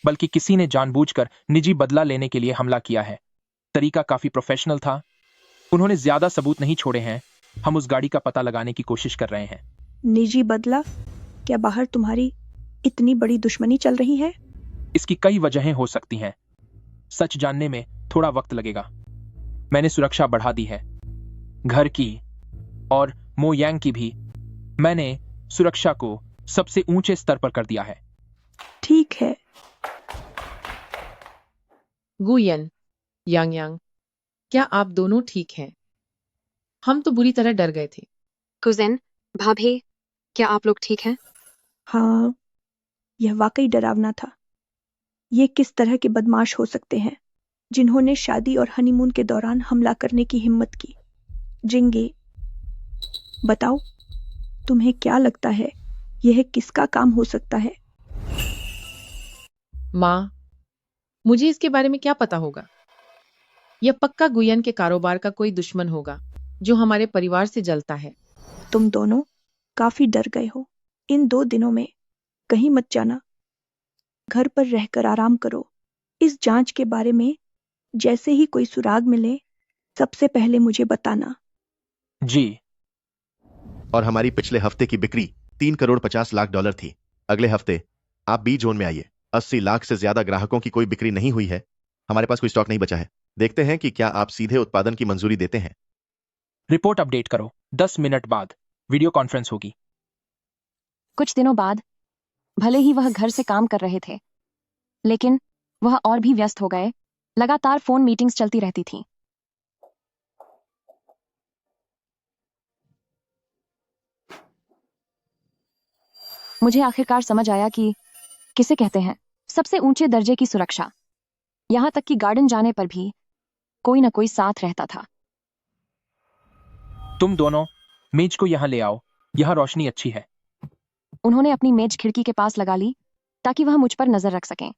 बल्कि किसी ने जानबूझकर निजी बदला लेने के लिए हमला किया है। तरीका काफी प्रोफेशनल था। उन्होंने ज्यादा सबूत नहीं छोड़े हैं। हम उस गाड़ी का पता लगाने की कोशिश कर रहे हैं। निजी बदला? क्या बाहर तुम्हारी इतनी बड़ी दुश्मनी चल रही है? इसकी कई वजहें हो सकती हैं। सच जानने में थोड़ा वक्त लगेगा। मैंने सुरक्षा बढ़ा दी है, घर की और मो यांग की भी। मैंने सुरक्षा को सबसे ऊंचे स्तर पर कर दिया है। ठीक है। गुयन, यांग यांग, क्या आप दोनों ठीक हैं? हम तो बुरी तरह डर गए थे। कुज़िन, भाभी, क्या आप लोग ठीक हैं? हाँ, यह वाकई डरावना था। ये किस तरह के बदमाश हो सकते हैं जिन्होंने शादी और हनीमून के दौरान हमला करने की हिम्मत की? जिंगे, बताओ, तुम्हें क्या लगता है यह किसका काम हो सकता है? माँ, मुझे इसके बारे में क्या पता होगा? यह पक्का गुयन के कारोबार का कोई दुश्मन होगा जो हमारे परिवार से जलता है। तुम दोनों काफी डर गए हो। इन 2 दिनों में कहीं मत जाना, घर पर रहकर आराम करो। इस जांच के बारे में जैसे ही कोई सुराग मिले, सबसे पहले मुझे बताना। जी। और हमारी पिछले हफ्ते की बिक्री 3 करोड़ 50 लाख डॉलर थी। अगले हफ्ते आप बी जोन में आइए। 80 लाख से ज्यादा ग्राहकों की कोई बिक्री नहीं हुई है। हमारे पास कोई स्टॉक नहीं बचा है। देखते हैं कि क्या आप सीधे उत्पादन की मंजूरी देते हैं। रिपोर्ट अपडेट करो। 10 मिनट बाद वीडियो कॉन्फ्रेंस होगी। कुछ दिनों बाद भले ही वह घर से काम कर रहे थे, लेकिन वह और भी व्यस्त हो गए। लगातार फोन मीटिंग्स चलती रहती थीं। मुझे आखिरकार समझ आया कि किसे कहते हैं सबसे ऊंचे दर्जे की सुरक्षा। यहां तक कि गार्डन जाने पर भी कोई न कोई साथ रहता था। तुम दोनों मेज को यहां ले आओ, यहां रोशनी अच्छी है। उन्होंने अपनी मेज खिड़की के पास लगा ली ताकि वह मुझ पर नजर रख सकें।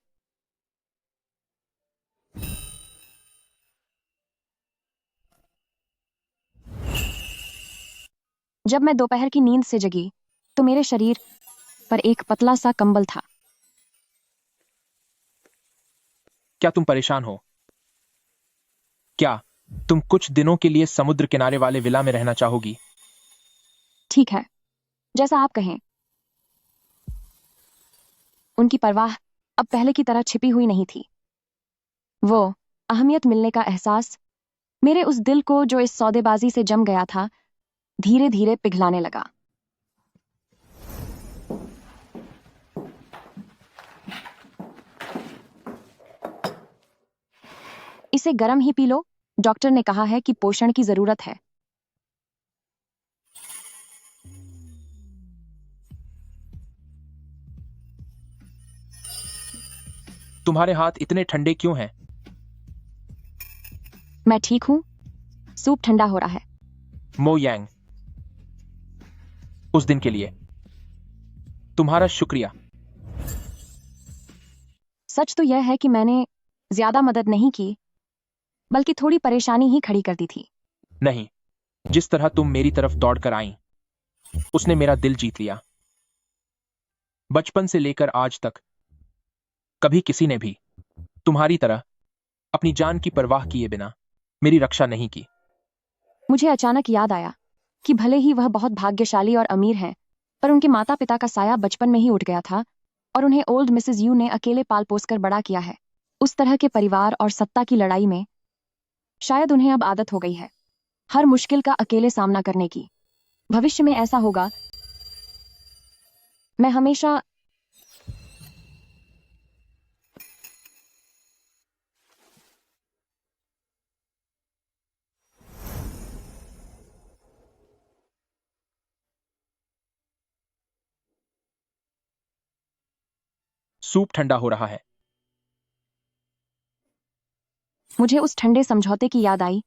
जब मैं दोपहर की नींद से जगी तो मेरे शरीर पर एक पतला सा कंबल था। क्या तुम परेशान हो? क्या तुम कुछ दिनों के लिए समुद्र किनारे वाले विला में रहना चाहोगी? ठीक है, जैसा आप कहें। उनकी परवाह अब पहले की तरह छिपी हुई नहीं थी। वो अहमियत मिलने का एहसास मेरे उस दिल को जो इस सौदेबाजी से जम गया था, धीरे धीरे पिघलाने लगा। इसे गर्म ही पी लो, डॉक्टर ने कहा है कि पोषण की जरूरत है। तुम्हारे हाथ इतने ठंडे क्यों हैं? मैं ठीक हूं, सूप ठंडा हो रहा है। मो यांग, उस दिन के लिए तुम्हारा शुक्रिया। सच तो यह है कि मैंने ज्यादा मदद नहीं की, बल्कि थोड़ी परेशानी ही खड़ी कर दी थी। नहीं, जिस तरह तुम मेरी तरफ दौड़कर आई, उसने मेरा दिल जीत लिया। बचपन से लेकर आज तक कभी किसी ने भी तुम्हारी तरह अपनी जान की परवाह किए बिना मेरी रक्षा नहीं की। मुझे अचानक याद आया कि भले ही वह बहुत भाग्यशाली और अमीर हैं, पर उनके माता पिता का साया बचपन में ही उठ गया था और उन्हें ओल्ड मिसेस यू ने अकेले पाल पोस कर बड़ा किया है। उस तरह के परिवार और सत्ता की लड़ाई में शायद उन्हें अब आदत हो गई है हर मुश्किल का अकेले सामना करने की। भविष्य में ऐसा होगा। मैं हमेशा सूप ठंडा हो रहा है। मुझे उस ठंडे समझौते की याद आई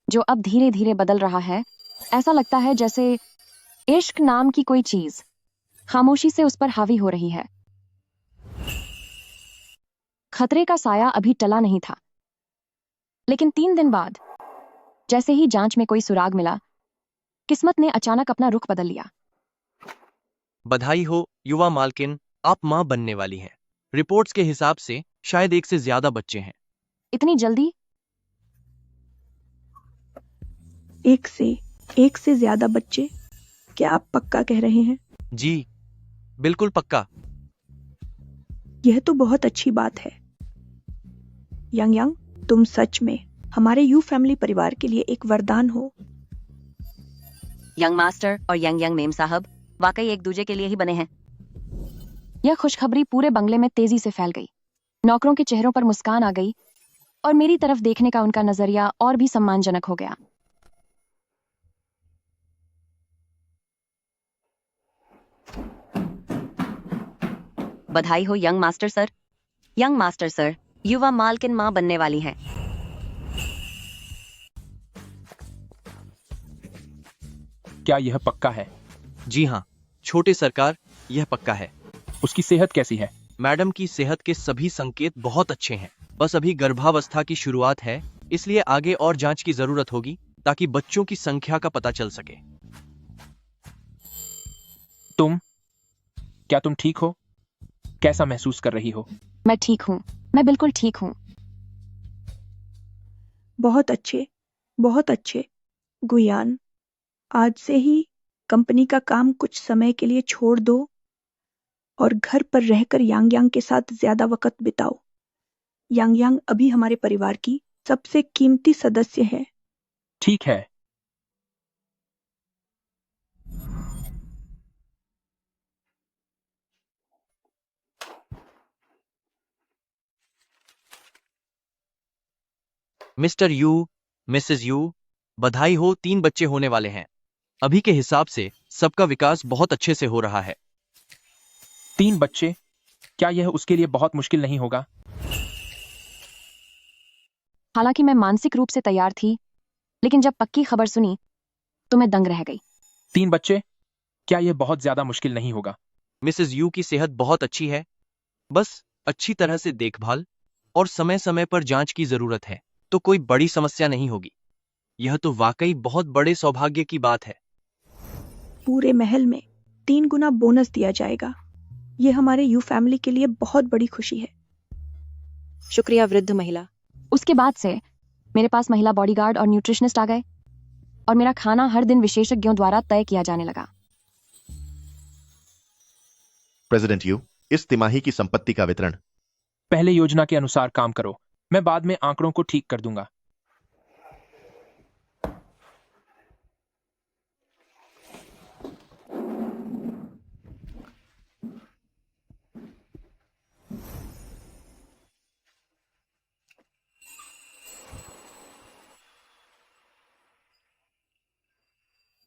जो अब धीरे धीरे बदल रहा है। ऐसा लगता है जैसे इश्क नाम की कोई चीज खामोशी से उस पर हावी हो रही है। खतरे का साया अभी टला नहीं था, लेकिन 3 दिन बाद जैसे ही जांच में कोई सुराग मिला, किस्मत ने अचानक अपना रुख बदल लिया। बधाई हो युवा मालकिन, आप मां बनने वाली हैं। रिपोर्ट्स के हिसाब से शायद 1 से ज्यादा बच्चे हैं। इतनी जल्दी? एक से ज्यादा बच्चे? क्या आप पक्का कह रहे हैं? जी बिल्कुल पक्का। यह तो बहुत अच्छी बात है। यांग यांग, तुम सच में हमारे यू फैमिली परिवार के लिए एक वरदान हो। यंग मास्टर और यंग यंग मेम साहब वाकई एक दूजे के लिए ही बने हैं। यह खुशखबरी पूरे बंगले में तेजी से फैल गई। नौकरों के चेहरों पर मुस्कान आ गई और मेरी तरफ देखने का उनका नजरिया और भी सम्मानजनक हो गया। बधाई हो young master sir. Young master sir, युवा मालकिन मां बनने वाली हैं। क्या यह पक्का है? जी हाँ छोटे सरकार, यह पक्का है। उसकी सेहत कैसी है? मैडम की सेहत के सभी संकेत बहुत अच्छे हैं। बस अभी गर्भावस्था की शुरुआत है, इसलिए आगे और जांच की जरूरत होगी ताकि बच्चों की संख्या का पता चल सके। क्या तुम ठीक हो? कैसा महसूस कर रही हो? मैं ठीक हूँ, मैं बिल्कुल ठीक हूँ। बहुत अच्छे, बहुत अच्छे। गुयान, आज से ही कंपनी का काम कुछ समय के लिए छोड़ दो और घर पर रहकर यांग यांग के साथ ज्यादा वक्त बिताओ। यांग यांग अभी हमारे परिवार की सबसे कीमती सदस्य है। ठीक है। मिस्टर यू, मिसेस यू, बधाई हो, 3 बच्चे होने वाले हैं। अभी के हिसाब से सबका विकास बहुत अच्छे से हो रहा है। 3 बच्चे? क्या यह उसके लिए बहुत मुश्किल नहीं होगा? हालांकि मैं मानसिक रूप से तैयार थी, लेकिन जब पक्की खबर सुनी तो मैं दंग रह गई। 3 बच्चे? क्या यह बहुत ज्यादा मुश्किल नहीं होगा? मिसेस यू की सेहत बहुत अच्छी है, बस अच्छी तरह से देखभाल और समय समय पर जांच की जरूरत है, तो कोई बड़ी समस्या नहीं होगी। यह तो वाकई बहुत बड़े सौभाग्य की बात है। पूरे महल में 3 गुना बोनस दिया जाएगा। यह हमारे यू फैमिली के लिए बहुत बड़ी खुशी है। शुक्रिया वृद्ध महिला। उसके बाद से मेरे पास महिला बॉडीगार्ड और न्यूट्रिशनिस्ट आ गए और मेरा खाना हर दिन विशेषज्ञों द्वारा तय किया जाने लगा। प्रेसिडेंट यू, इस तिमाही की संपत्ति का वितरण पहले योजना के अनुसार काम करो। मैं बाद में आंकड़ों को ठीक कर दूंगा।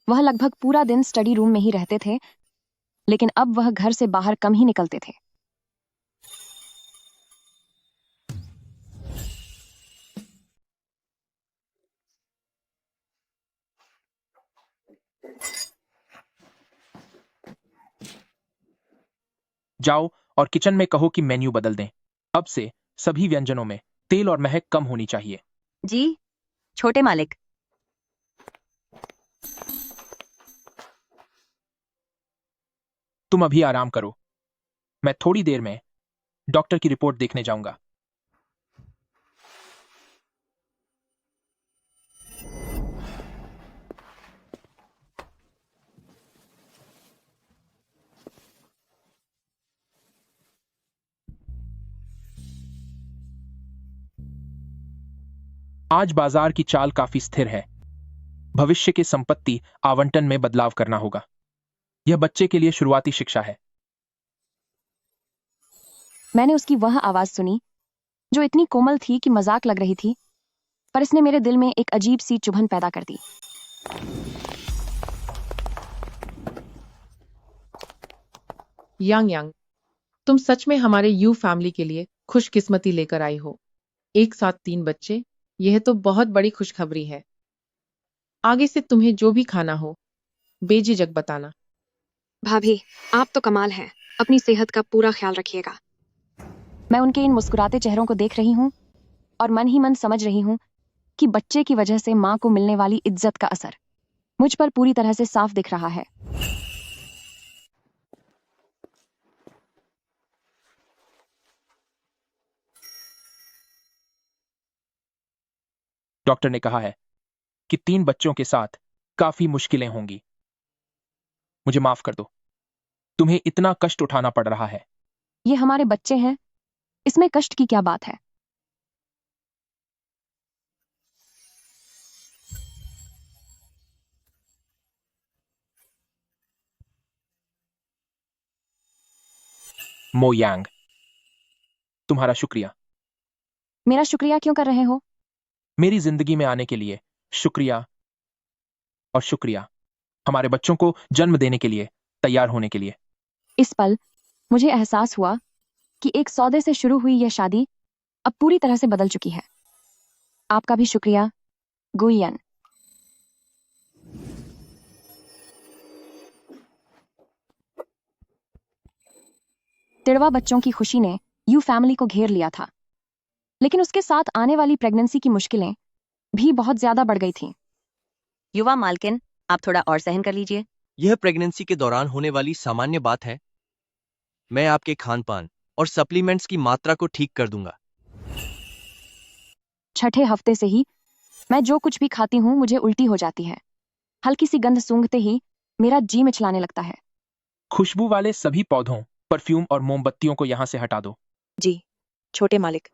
वह लगभग पूरा दिन स्टडी रूम में ही रहते थे, लेकिन अब वह घर से बाहर कम ही निकलते थे। जाओ और किचन में कहो कि मेन्यू बदल दें। अब से सभी व्यंजनों में तेल और महक कम होनी चाहिए। जी छोटे मालिक। तुम अभी आराम करो, मैं थोड़ी देर में डॉक्टर की रिपोर्ट देखने जाऊंगा। आज बाजार की चाल काफी स्थिर है। भविष्य के संपत्ति आवंटन में बदलाव करना होगा। यह बच्चे के लिए शुरुआती शिक्षा है। मैंने उसकी वह आवाज सुनी जो इतनी कोमल थी कि मजाक लग रही थी, पर इसने मेरे दिल में एक अजीब सी चुभन पैदा कर दी। यांग यांग, तुम सच में हमारे यू फैमिली के लिए खुशकिस्मती लेकर आई हो। एक साथ 3 बच्चे, यह तो बहुत बड़ी खुशखबरी है। आगे से तुम्हें जो भी खाना हो बेझिझक बताना। भाभी, आप तो कमाल हैं। अपनी सेहत का पूरा ख्याल रखिएगा। मैं उनके इन मुस्कुराते चेहरों को देख रही हूँ और मन ही मन समझ रही हूँ कि बच्चे की वजह से माँ को मिलने वाली इज्जत का असर मुझ पर पूरी तरह से साफ दिख रहा है। डॉक्टर ने कहा है कि 3 बच्चों के साथ काफी मुश्किलें होंगी। मुझे माफ कर दो, तुम्हें इतना कष्ट उठाना पड़ रहा है। ये हमारे बच्चे हैं, इसमें कष्ट की क्या बात है? मो यांग, तुम्हारा शुक्रिया। मेरा शुक्रिया क्यों कर रहे हो? मेरी जिंदगी में आने के लिए शुक्रिया, और शुक्रिया हमारे बच्चों को जन्म देने के लिए, तैयार होने के लिए। इस पल मुझे एहसास हुआ कि एक सौदे से शुरू हुई यह शादी अब पूरी तरह से बदल चुकी है। आपका भी शुक्रिया, गुइयन। तिड़वा बच्चों की खुशी ने यू फैमिली को घेर लिया था, लेकिन उसके साथ आने वाली प्रेगनेंसी की मुश्किलें भी बहुत ज्यादा बढ़ गई थीं। युवा मालकिन, आप थोड़ा और सहन कर लीजिए। यह प्रेगनेंसी के दौरान होने वाली सामान्य बात है। मैं आपके खान-पान और सप्लीमेंट्स की मात्रा को ठीक कर दूंगा। छठे हफ्ते से ही मैं जो कुछ भी खाती हूँ मुझे उल्टी हो जाती है। हल्की सी गंध सूंघते ही मेरा जी मिचलाने लगता है। खुशबू वाले सभी पौधों, परफ्यूम और मोमबत्तियों को यहां से हटा दो। जी, छोटे मालिक।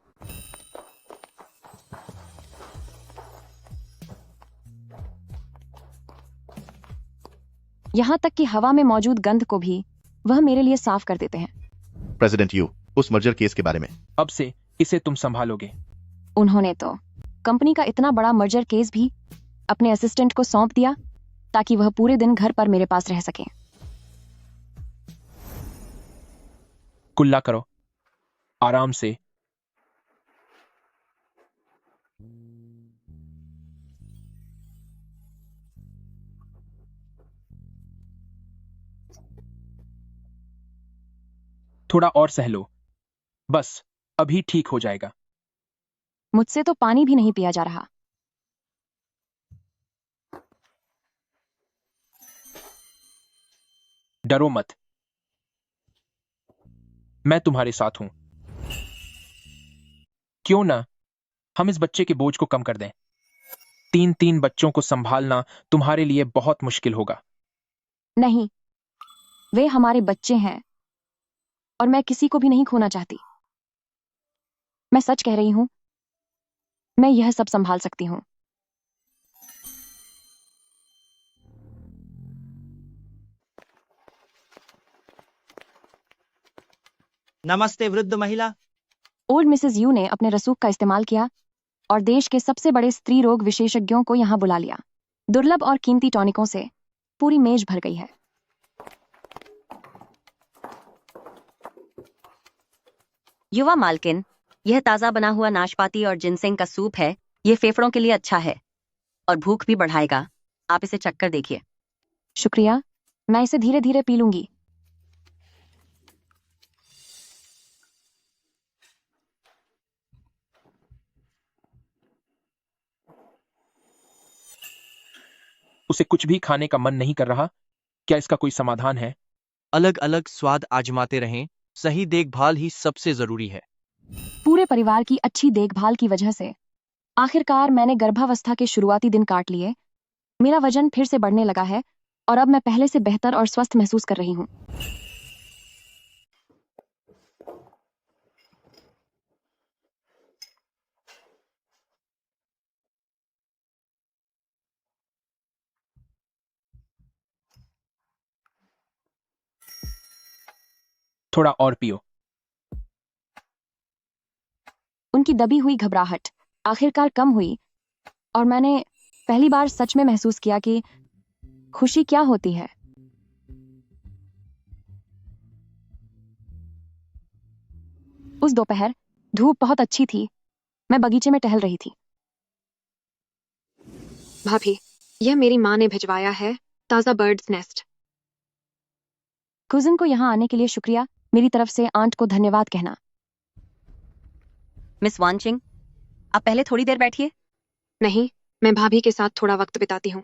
यहाँ तक कि हवा में मौजूद गंध को भी वह मेरे लिए साफ कर देते हैं। प्रेसिडेंट यू, उस मर्जर केस के बारे में। अब से इसे तुम संभालोगे। उन्होंने तो कंपनी का इतना बड़ा मर्जर केस भी अपने असिस्टेंट को सौंप दिया ताकि वह पूरे दिन घर पर मेरे पास रह सके। कुल्ला करो, आराम से। थोड़ा और सह लो, बस अभी ठीक हो जाएगा। मुझसे तो पानी भी नहीं पिया जा रहा। डरो मत, मैं तुम्हारे साथ हूं। क्यों ना हम इस बच्चे के बोझ को कम कर दें। 3 बच्चों को संभालना तुम्हारे लिए बहुत मुश्किल होगा। नहीं, वे हमारे बच्चे हैं और मैं किसी को भी नहीं खोना चाहती। मैं सच कह रही हूं, मैं यह सब संभाल सकती हूं। नमस्ते वृद्ध महिला। ओल्ड मिसेस यू ने अपने रसूख का इस्तेमाल किया और देश के सबसे बड़े स्त्री रोग विशेषज्ञों को यहां बुला लिया। दुर्लभ और कीमती टॉनिकों से पूरी मेज भर गई है। युवा मालकिन, यह ताजा बना हुआ नाशपाती और जिनसेंग का सूप है। यह फेफड़ों के लिए अच्छा है और भूख भी बढ़ाएगा। आप इसे चखकर देखिए। शुक्रिया, मैं इसे धीरे धीरे पी लूंगी। उसे कुछ भी खाने का मन नहीं कर रहा। क्या इसका कोई समाधान है? अलग-अलग स्वाद आजमाते रहें। सही देखभाल ही सबसे जरूरी है। पूरे परिवार की अच्छी देखभाल की वजह से आखिरकार मैंने गर्भावस्था के शुरुआती दिन काट लिए। मेरा वजन फिर से बढ़ने लगा है और अब मैं पहले से बेहतर और स्वस्थ महसूस कर रही हूँ। थोड़ा और पियो। उनकी दबी हुई घबराहट आखिरकार कम हुई और मैंने पहली बार सच में महसूस किया कि खुशी क्या होती है। उस दोपहर धूप बहुत अच्छी थी। मैं बगीचे में टहल रही थी। भाभी, यह मेरी माँ ने भिजवाया है, ताजा बर्ड्स नेस्ट। कुजिन को यहाँ आने के लिए शुक्रिया। मेरी तरफ से आंट को धन्यवाद कहना। मिस वानचिंग, आप पहले थोड़ी देर बैठिए। नहीं, मैं भाभी के साथ थोड़ा वक्त बिताती हूँ।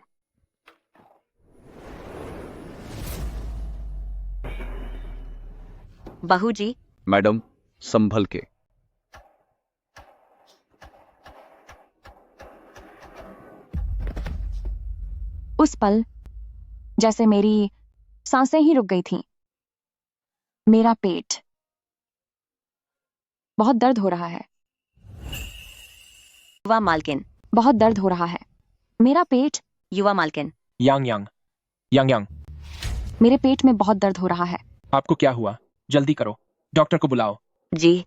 बहू जी। मैडम, संभल के। उस पल जैसे मेरी सांसें ही रुक गई थीं। मेरा पेट बहुत दर्द हो रहा है। युवा मालकिन। बहुत दर्द हो रहा है। मेरा पेट। युवा मालकिन। यांग यांग, यांग यांग, मेरे पेट में बहुत दर्द हो रहा है। आपको क्या हुआ? जल्दी करो, डॉक्टर को बुलाओ। जी।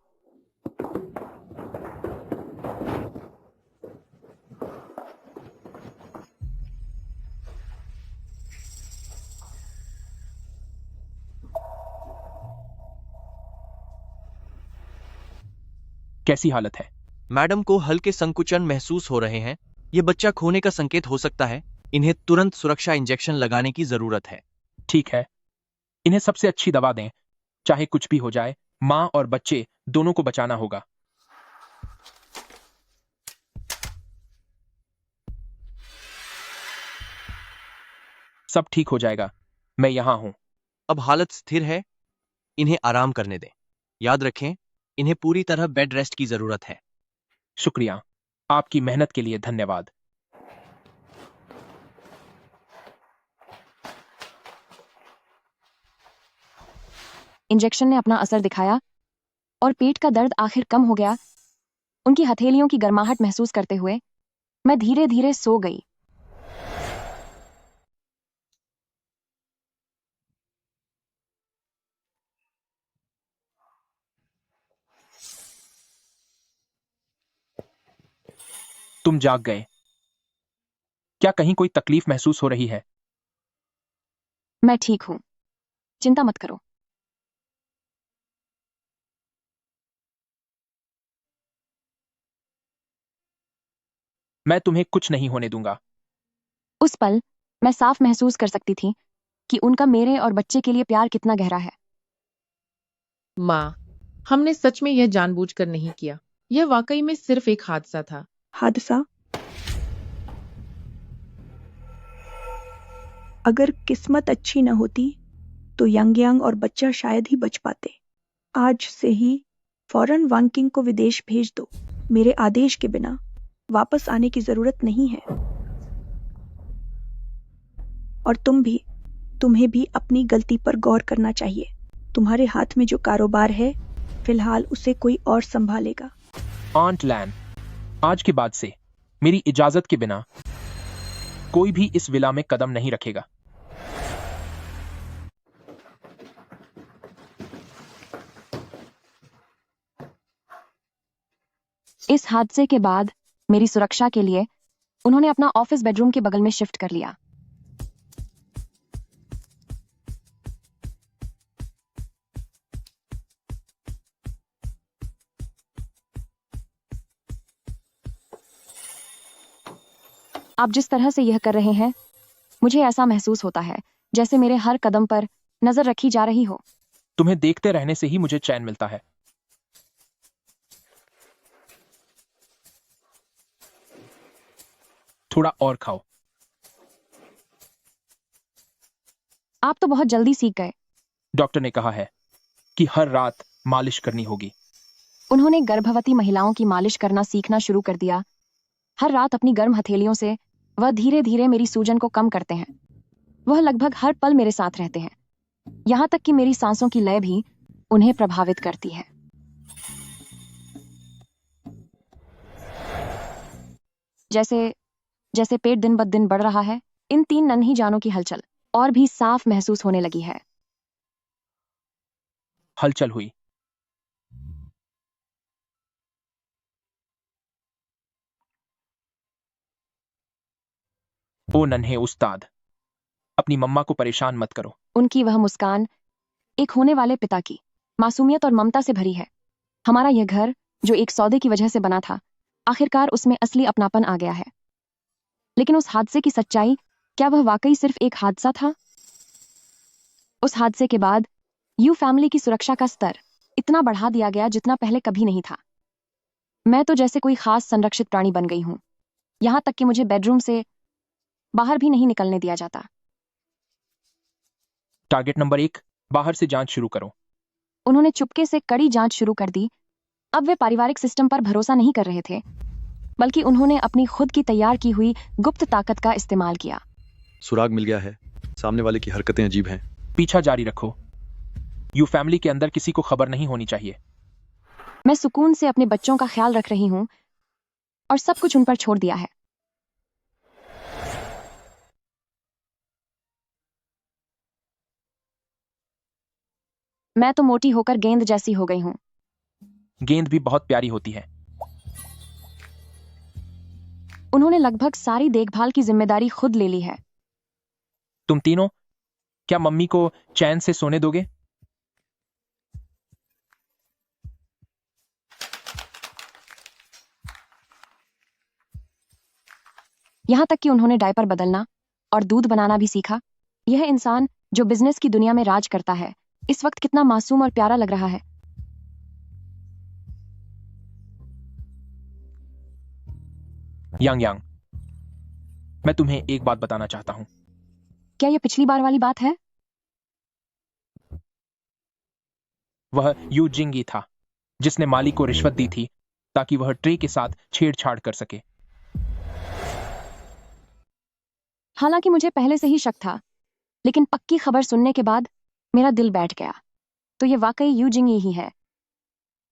कैसी हालत है? मैडम को हल्के संकुचन महसूस हो रहे हैं। ये बच्चा खोने का संकेत हो सकता है। इन्हें तुरंत सुरक्षा इंजेक्शन लगाने की जरूरत है। ठीक है, इन्हें सबसे अच्छी दवा दें। चाहे कुछ भी हो जाए, माँ और बच्चे दोनों को बचाना होगा। सब ठीक हो जाएगा, मैं यहां हूं। अब हालत स्थिर है, इन्हें आराम करने दें। याद रखें, इन्हें पूरी तरह बेड रेस्ट की जरूरत है। शुक्रिया, आपकी मेहनत के लिए धन्यवाद। इंजेक्शन ने अपना असर दिखाया और पेट का दर्द आखिर कम हो गया। उनकी हथेलियों की गर्माहट महसूस करते हुए मैं धीरे धीरे सो गई। तुम जाग गए। क्या कहीं कोई तकलीफ महसूस हो रही है? मैं ठीक हूं, चिंता मत करो। मैं तुम्हें कुछ नहीं होने दूंगा। उस पल मैं साफ महसूस कर सकती थी कि उनका मेरे और बच्चे के लिए प्यार कितना गहरा है। माँ, हमने सच में यह जानबूझकर नहीं किया। यह वाकई में सिर्फ एक हादसा था। हादसा? अगर किस्मत अच्छी न होती तो यांग और बच्चा शायद ही बच पाते। आज से ही फौरन वांकिंग को विदेश भेज दो। मेरे आदेश के बिना वापस आने की जरूरत नहीं है। और तुम्हें भी अपनी गलती पर गौर करना चाहिए। तुम्हारे हाथ में जो कारोबार है, फिलहाल उसे कोई और संभालेगा। आंट लैन, आज के बाद से मेरी इजाजत के बिना कोई भी इस विला में कदम नहीं रखेगा। इस हादसे के बाद मेरी सुरक्षा के लिए उन्होंने अपना ऑफिस बेडरूम के बगल में शिफ्ट कर लिया। आप जिस तरह से यह कर रहे हैं, मुझे ऐसा महसूस होता है जैसे मेरे हर कदम पर नजर रखी जा रही हो। तुम्हें देखते रहने से ही मुझे चैन मिलता है। थोड़ा और खाओ। आप तो बहुत जल्दी सीख गए। डॉक्टर ने कहा है कि हर रात मालिश करनी होगी। उन्होंने गर्भवती महिलाओं की मालिश करना सीखना शुरू कर दिया। हर रात अपनी गर्म हथेलियों से वह धीरे धीरे मेरी सूजन को कम करते हैं। वह लगभग हर पल मेरे साथ रहते हैं, यहां तक कि मेरी सांसों की लय भी उन्हें प्रभावित करती है। जैसे जैसे पेट दिन ब दिन बढ़ रहा है, इन 3 नन्ही जानों की हलचल और भी साफ महसूस होने लगी है। हलचल हुई। ओ नन्हे उस्ताद, अपनी मम्मा को परेशान मत करो। उनकी वह मुस्कान एक होने वाले पिता की मासूमियत और ममता से भरी है। हमारा यह घर जो एक सौदे की वजह से बना था, आखिरकार उसमें असली अपनापन आ गया है। लेकिन उस हादसे की सच्चाई, क्या वह वाकई सिर्फ एक हादसा था? उस हादसे के बाद यू फैमिली की सुरक्षा का स्तर इतना बढ़ा दिया गया जितना पहले कभी नहीं था। मैं तो जैसे कोई खास संरक्षित प्राणी बन गई हूं। यहां तक कि मुझे बेडरूम से बाहर भी नहीं निकलने दिया जाता। टारगेट नंबर 1, बाहर से जांच शुरू करो। उन्होंने चुपके से कड़ी जांच शुरू कर दी। अब वे पारिवारिक सिस्टम पर भरोसा नहीं कर रहे थे, बल्कि उन्होंने अपनी खुद की तैयार की हुई गुप्त ताकत का इस्तेमाल किया। सुराग मिल गया है। सामने वाले की हरकतें अजीब हैं। पीछा जारी रखो। यू फैमिली के अंदर किसी को खबर नहीं होनी चाहिए। मैं सुकून से अपने बच्चों का ख्याल रख रही हूं और सब कुछ उन पर छोड़ दिया है। मैं तो मोटी होकर गेंद जैसी हो गई हूं। गेंद भी बहुत प्यारी होती है। उन्होंने लगभग सारी देखभाल की जिम्मेदारी खुद ले ली है। तुम तीनों क्या मम्मी को चैन से सोने दोगे? यहां तक कि उन्होंने डायपर बदलना और दूध बनाना भी सीखा। यह इंसान जो बिजनेस की दुनिया में राज करता है, इस वक्त कितना मासूम और प्यारा लग रहा है। यांग यांग, मैं तुम्हें एक बात बताना चाहता हूं। क्या यह पिछली बार वाली बात है? वह यू जिंगी था जिसने माली को रिश्वत दी थी ताकि वह ट्रे के साथ छेड़छाड़ कर सके। हालांकि मुझे पहले से ही शक था, लेकिन पक्की खबर सुनने के बाद मेरा दिल बैठ गया। तो ये वाकई यू जिंगी ही है।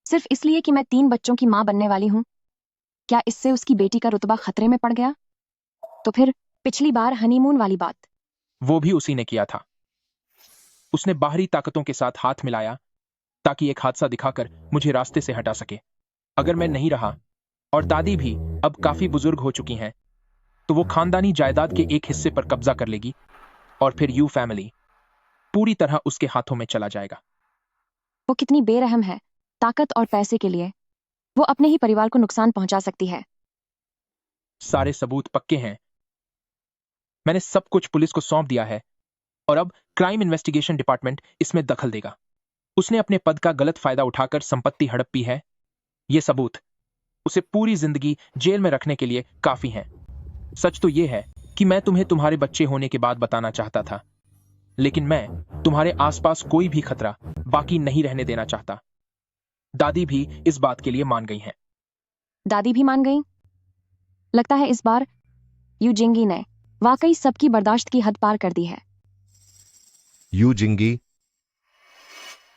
सिर्फ इसलिए कि मैं 3 बच्चों की मां बनने वाली हूं, क्या इससे उसकी बेटी का रुतबा खतरे में पड़ गया? तो फिर पिछली बार हनीमून वाली बात, वो भी उसी ने किया था। उसने बाहरी ताकतों के साथ हाथ मिलाया ताकि एक हादसा दिखाकर मुझे रास्ते से हटा सके। अगर मैं नहीं रहा और दादी भी अब काफी बुजुर्ग हो चुकी हैं, तो वो खानदानी जायदाद के एक हिस्से पर कब्जा कर लेगी और फिर यू फैमिली पूरी तरह उसके हाथों में चला जाएगा। वो कितनी बेरहम है। ताकत और पैसे के लिए वो अपने ही परिवार को नुकसान पहुंचा सकती है। सारे सबूत पक्के हैं। मैंने सब कुछ पुलिस को सौंप दिया है और अब क्राइम इन्वेस्टिगेशन डिपार्टमेंट इसमें दखल देगा। उसने अपने पद का गलत फायदा उठाकर संपत्ति हड़पी है। ये सबूत उसे पूरी जिंदगी जेल में रखने के लिए काफी हैं। सच तो ये है कि मैं तुम्हें तुम्हारे बच्चे होने के बाद बताना चाहता था, लेकिन मैं तुम्हारे आसपास कोई भी खतरा बाकी नहीं रहने देना चाहता। दादी भी इस बात के लिए मान गई हैं। दादी भी मान गई? लगता है इस बार यू जिंगी ने वाकई सबकी बर्दाश्त की हद पार कर दी है। यू जिंगी,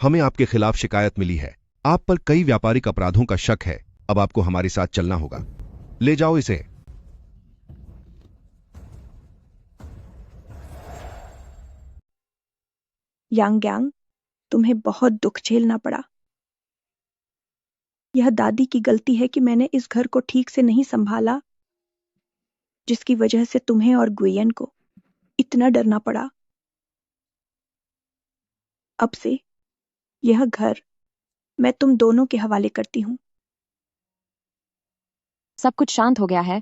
हमें आपके खिलाफ शिकायत मिली है। आप पर कई व्यापारिक अपराधों का शक है। अब आपको हमारे साथ चलना होगा। ले जाओ इसे। यांग यांग, तुम्हें बहुत दुख झेलना पड़ा। यह दादी की गलती है कि मैंने इस घर को ठीक से नहीं संभाला, जिसकी वजह से तुम्हें और गुयन को इतना डरना पड़ा। अब से यह घर मैं तुम दोनों के हवाले करती हूं। सब कुछ शांत हो गया है।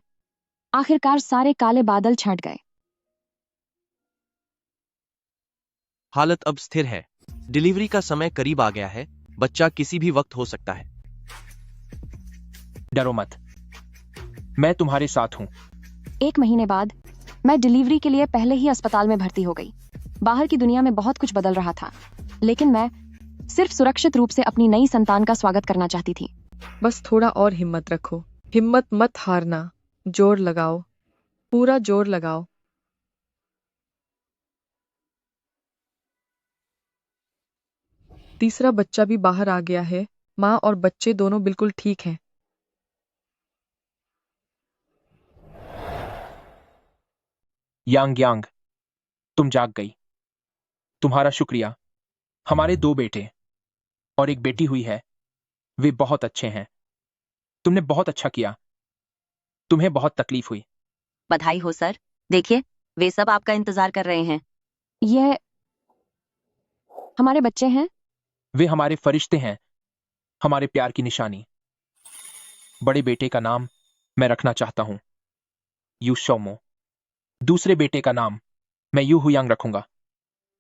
आखिरकार सारे काले बादल छंट गए। हालत अब स्थिर है। डिलीवरी का समय करीब आ गया है। बच्चा किसी भी वक्त हो सकता है। डरो मत, मैं तुम्हारे साथ हूं। 1 महीने बाद मैं डिलीवरी के लिए पहले ही अस्पताल में भर्ती हो गई। बाहर की दुनिया में बहुत कुछ बदल रहा था, लेकिन मैं सिर्फ सुरक्षित रूप से अपनी नई संतान का स्वागत करना चाहती थी। बस थोड़ा और हिम्मत रखो। हिम्मत मत हारना। जोर लगाओ, पूरा जोर लगाओ। तीसरा बच्चा भी बाहर आ गया है। माँ और बच्चे दोनों बिल्कुल ठीक हैं। यांग यांग, तुम जाग गई। तुम्हारा शुक्रिया। हमारे 2 बेटे और एक बेटी हुई है। वे बहुत अच्छे हैं। तुमने बहुत अच्छा किया। तुम्हें बहुत तकलीफ हुई। बधाई हो सर। देखिए, वे सब आपका इंतजार कर रहे हैं। ये हमारे बच्चे हैं। वे हमारे फरिश्ते हैं, हमारे प्यार की निशानी। बड़े बेटे का नाम मैं रखना चाहता हूं यू शोमो। दूसरे बेटे का नाम मैं यू हुयांग रखूंगा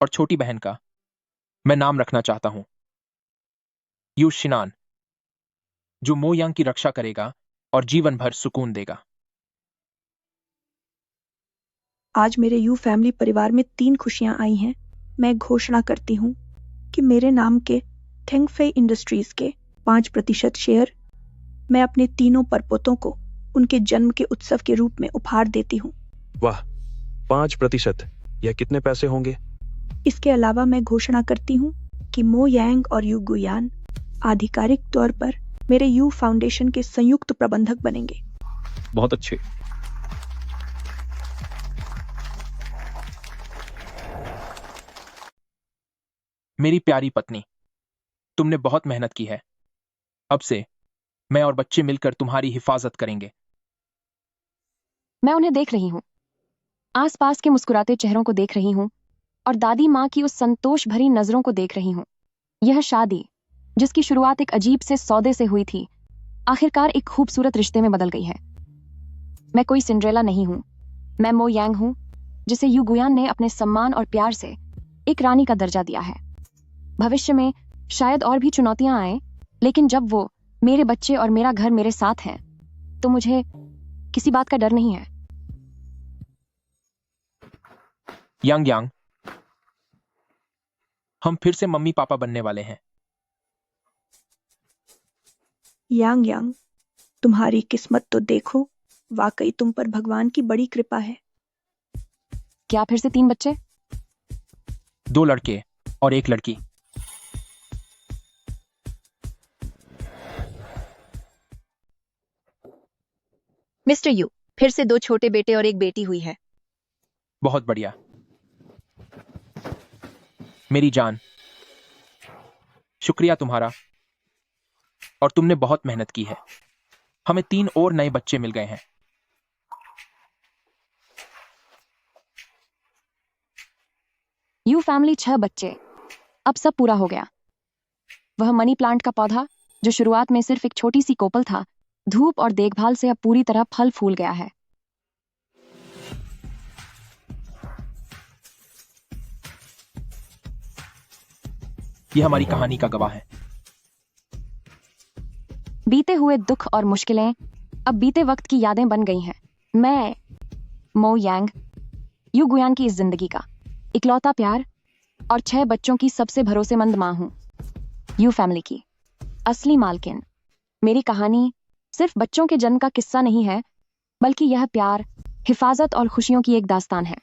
और छोटी बहन का मैं नाम रखना चाहता हूं यू शिनान, जो मो यांग की रक्षा करेगा और जीवन भर सुकून देगा। आज मेरे यू फैमिली परिवार में 3 खुशियां आई हैं। मैं घोषणा करती हूँ कि मेरे नाम के थेंगफे इंडस्ट्रीज के 5% शेयर मैं अपने तीनों परपोतों को उनके जन्म के उत्सव के रूप में उपहार देती हूँ। वाह, 5%? यह कितने पैसे होंगे? इसके अलावा मैं घोषणा करती हूँ कि मो यांग और यू गुयान आधिकारिक तौर पर मेरे यू फाउंडेशन के संयुक्त प्रबंधक बनेंगे। बहुत अच्छे। मेरी प्यारी पत्नी, तुमने बहुत मेहनत की है। अब से मैं और बच्चे मिलकर तुम्हारी हिफाजत करेंगे। मैं उन्हें देख रही हूँ, आसपास के मुस्कुराते चेहरों को देख रही हूँ और दादी माँ की उस संतोष भरी नजरों को देख रही हूँ। यह शादी, जिसकी शुरुआत एक अजीब से सौदे से हुई थी, आखिरकार एक खूबसूरत रिश्ते में बदल गई है। मैं कोई सिंड्रेला नहीं हूँ। मैं मो यांग हूँ, जिसे यू गुयान ने अपने सम्मान और प्यार से एक रानी का दर्जा दिया है। भविष्य में शायद और भी चुनौतियां आए, लेकिन जब वो मेरे बच्चे और मेरा घर मेरे साथ हैं, तो मुझे किसी बात का डर नहीं है। यांग यांग, हम फिर से मम्मी पापा बनने वाले हैं। यांग यांग, तुम्हारी किस्मत तो देखो, वाकई तुम पर भगवान की बड़ी कृपा है। क्या फिर से 3 बच्चे? 2 लड़के और 1 लड़की। मिस्टर यू, फिर से 2 छोटे बेटे और एक बेटी हुई है। बहुत बढ़िया मेरी जान, शुक्रिया तुम्हारा। और तुमने बहुत मेहनत की है। हमें 3 और नए बच्चे मिल गए हैं। यू फैमिली 6 बच्चे, अब सब पूरा हो गया। वह मनी प्लांट का पौधा, जो शुरुआत में सिर्फ एक छोटी सी कोपल था, धूप और देखभाल से अब पूरी तरह फल फूल गया है। यह हमारी कहानी का गवाह है। बीते हुए दुख और मुश्किलें अब बीते वक्त की यादें बन गई हैं। मैं मो यांग, यू गुयान की इस जिंदगी का इकलौता प्यार और 6 बच्चों की सबसे भरोसेमंद मां हूं। यू फैमिली की असली मालकिन। मेरी कहानी सिर्फ बच्चों के जन्म का किस्सा नहीं है, बल्कि यह प्यार, हिफाजत और खुशियों की एक दास्तान है।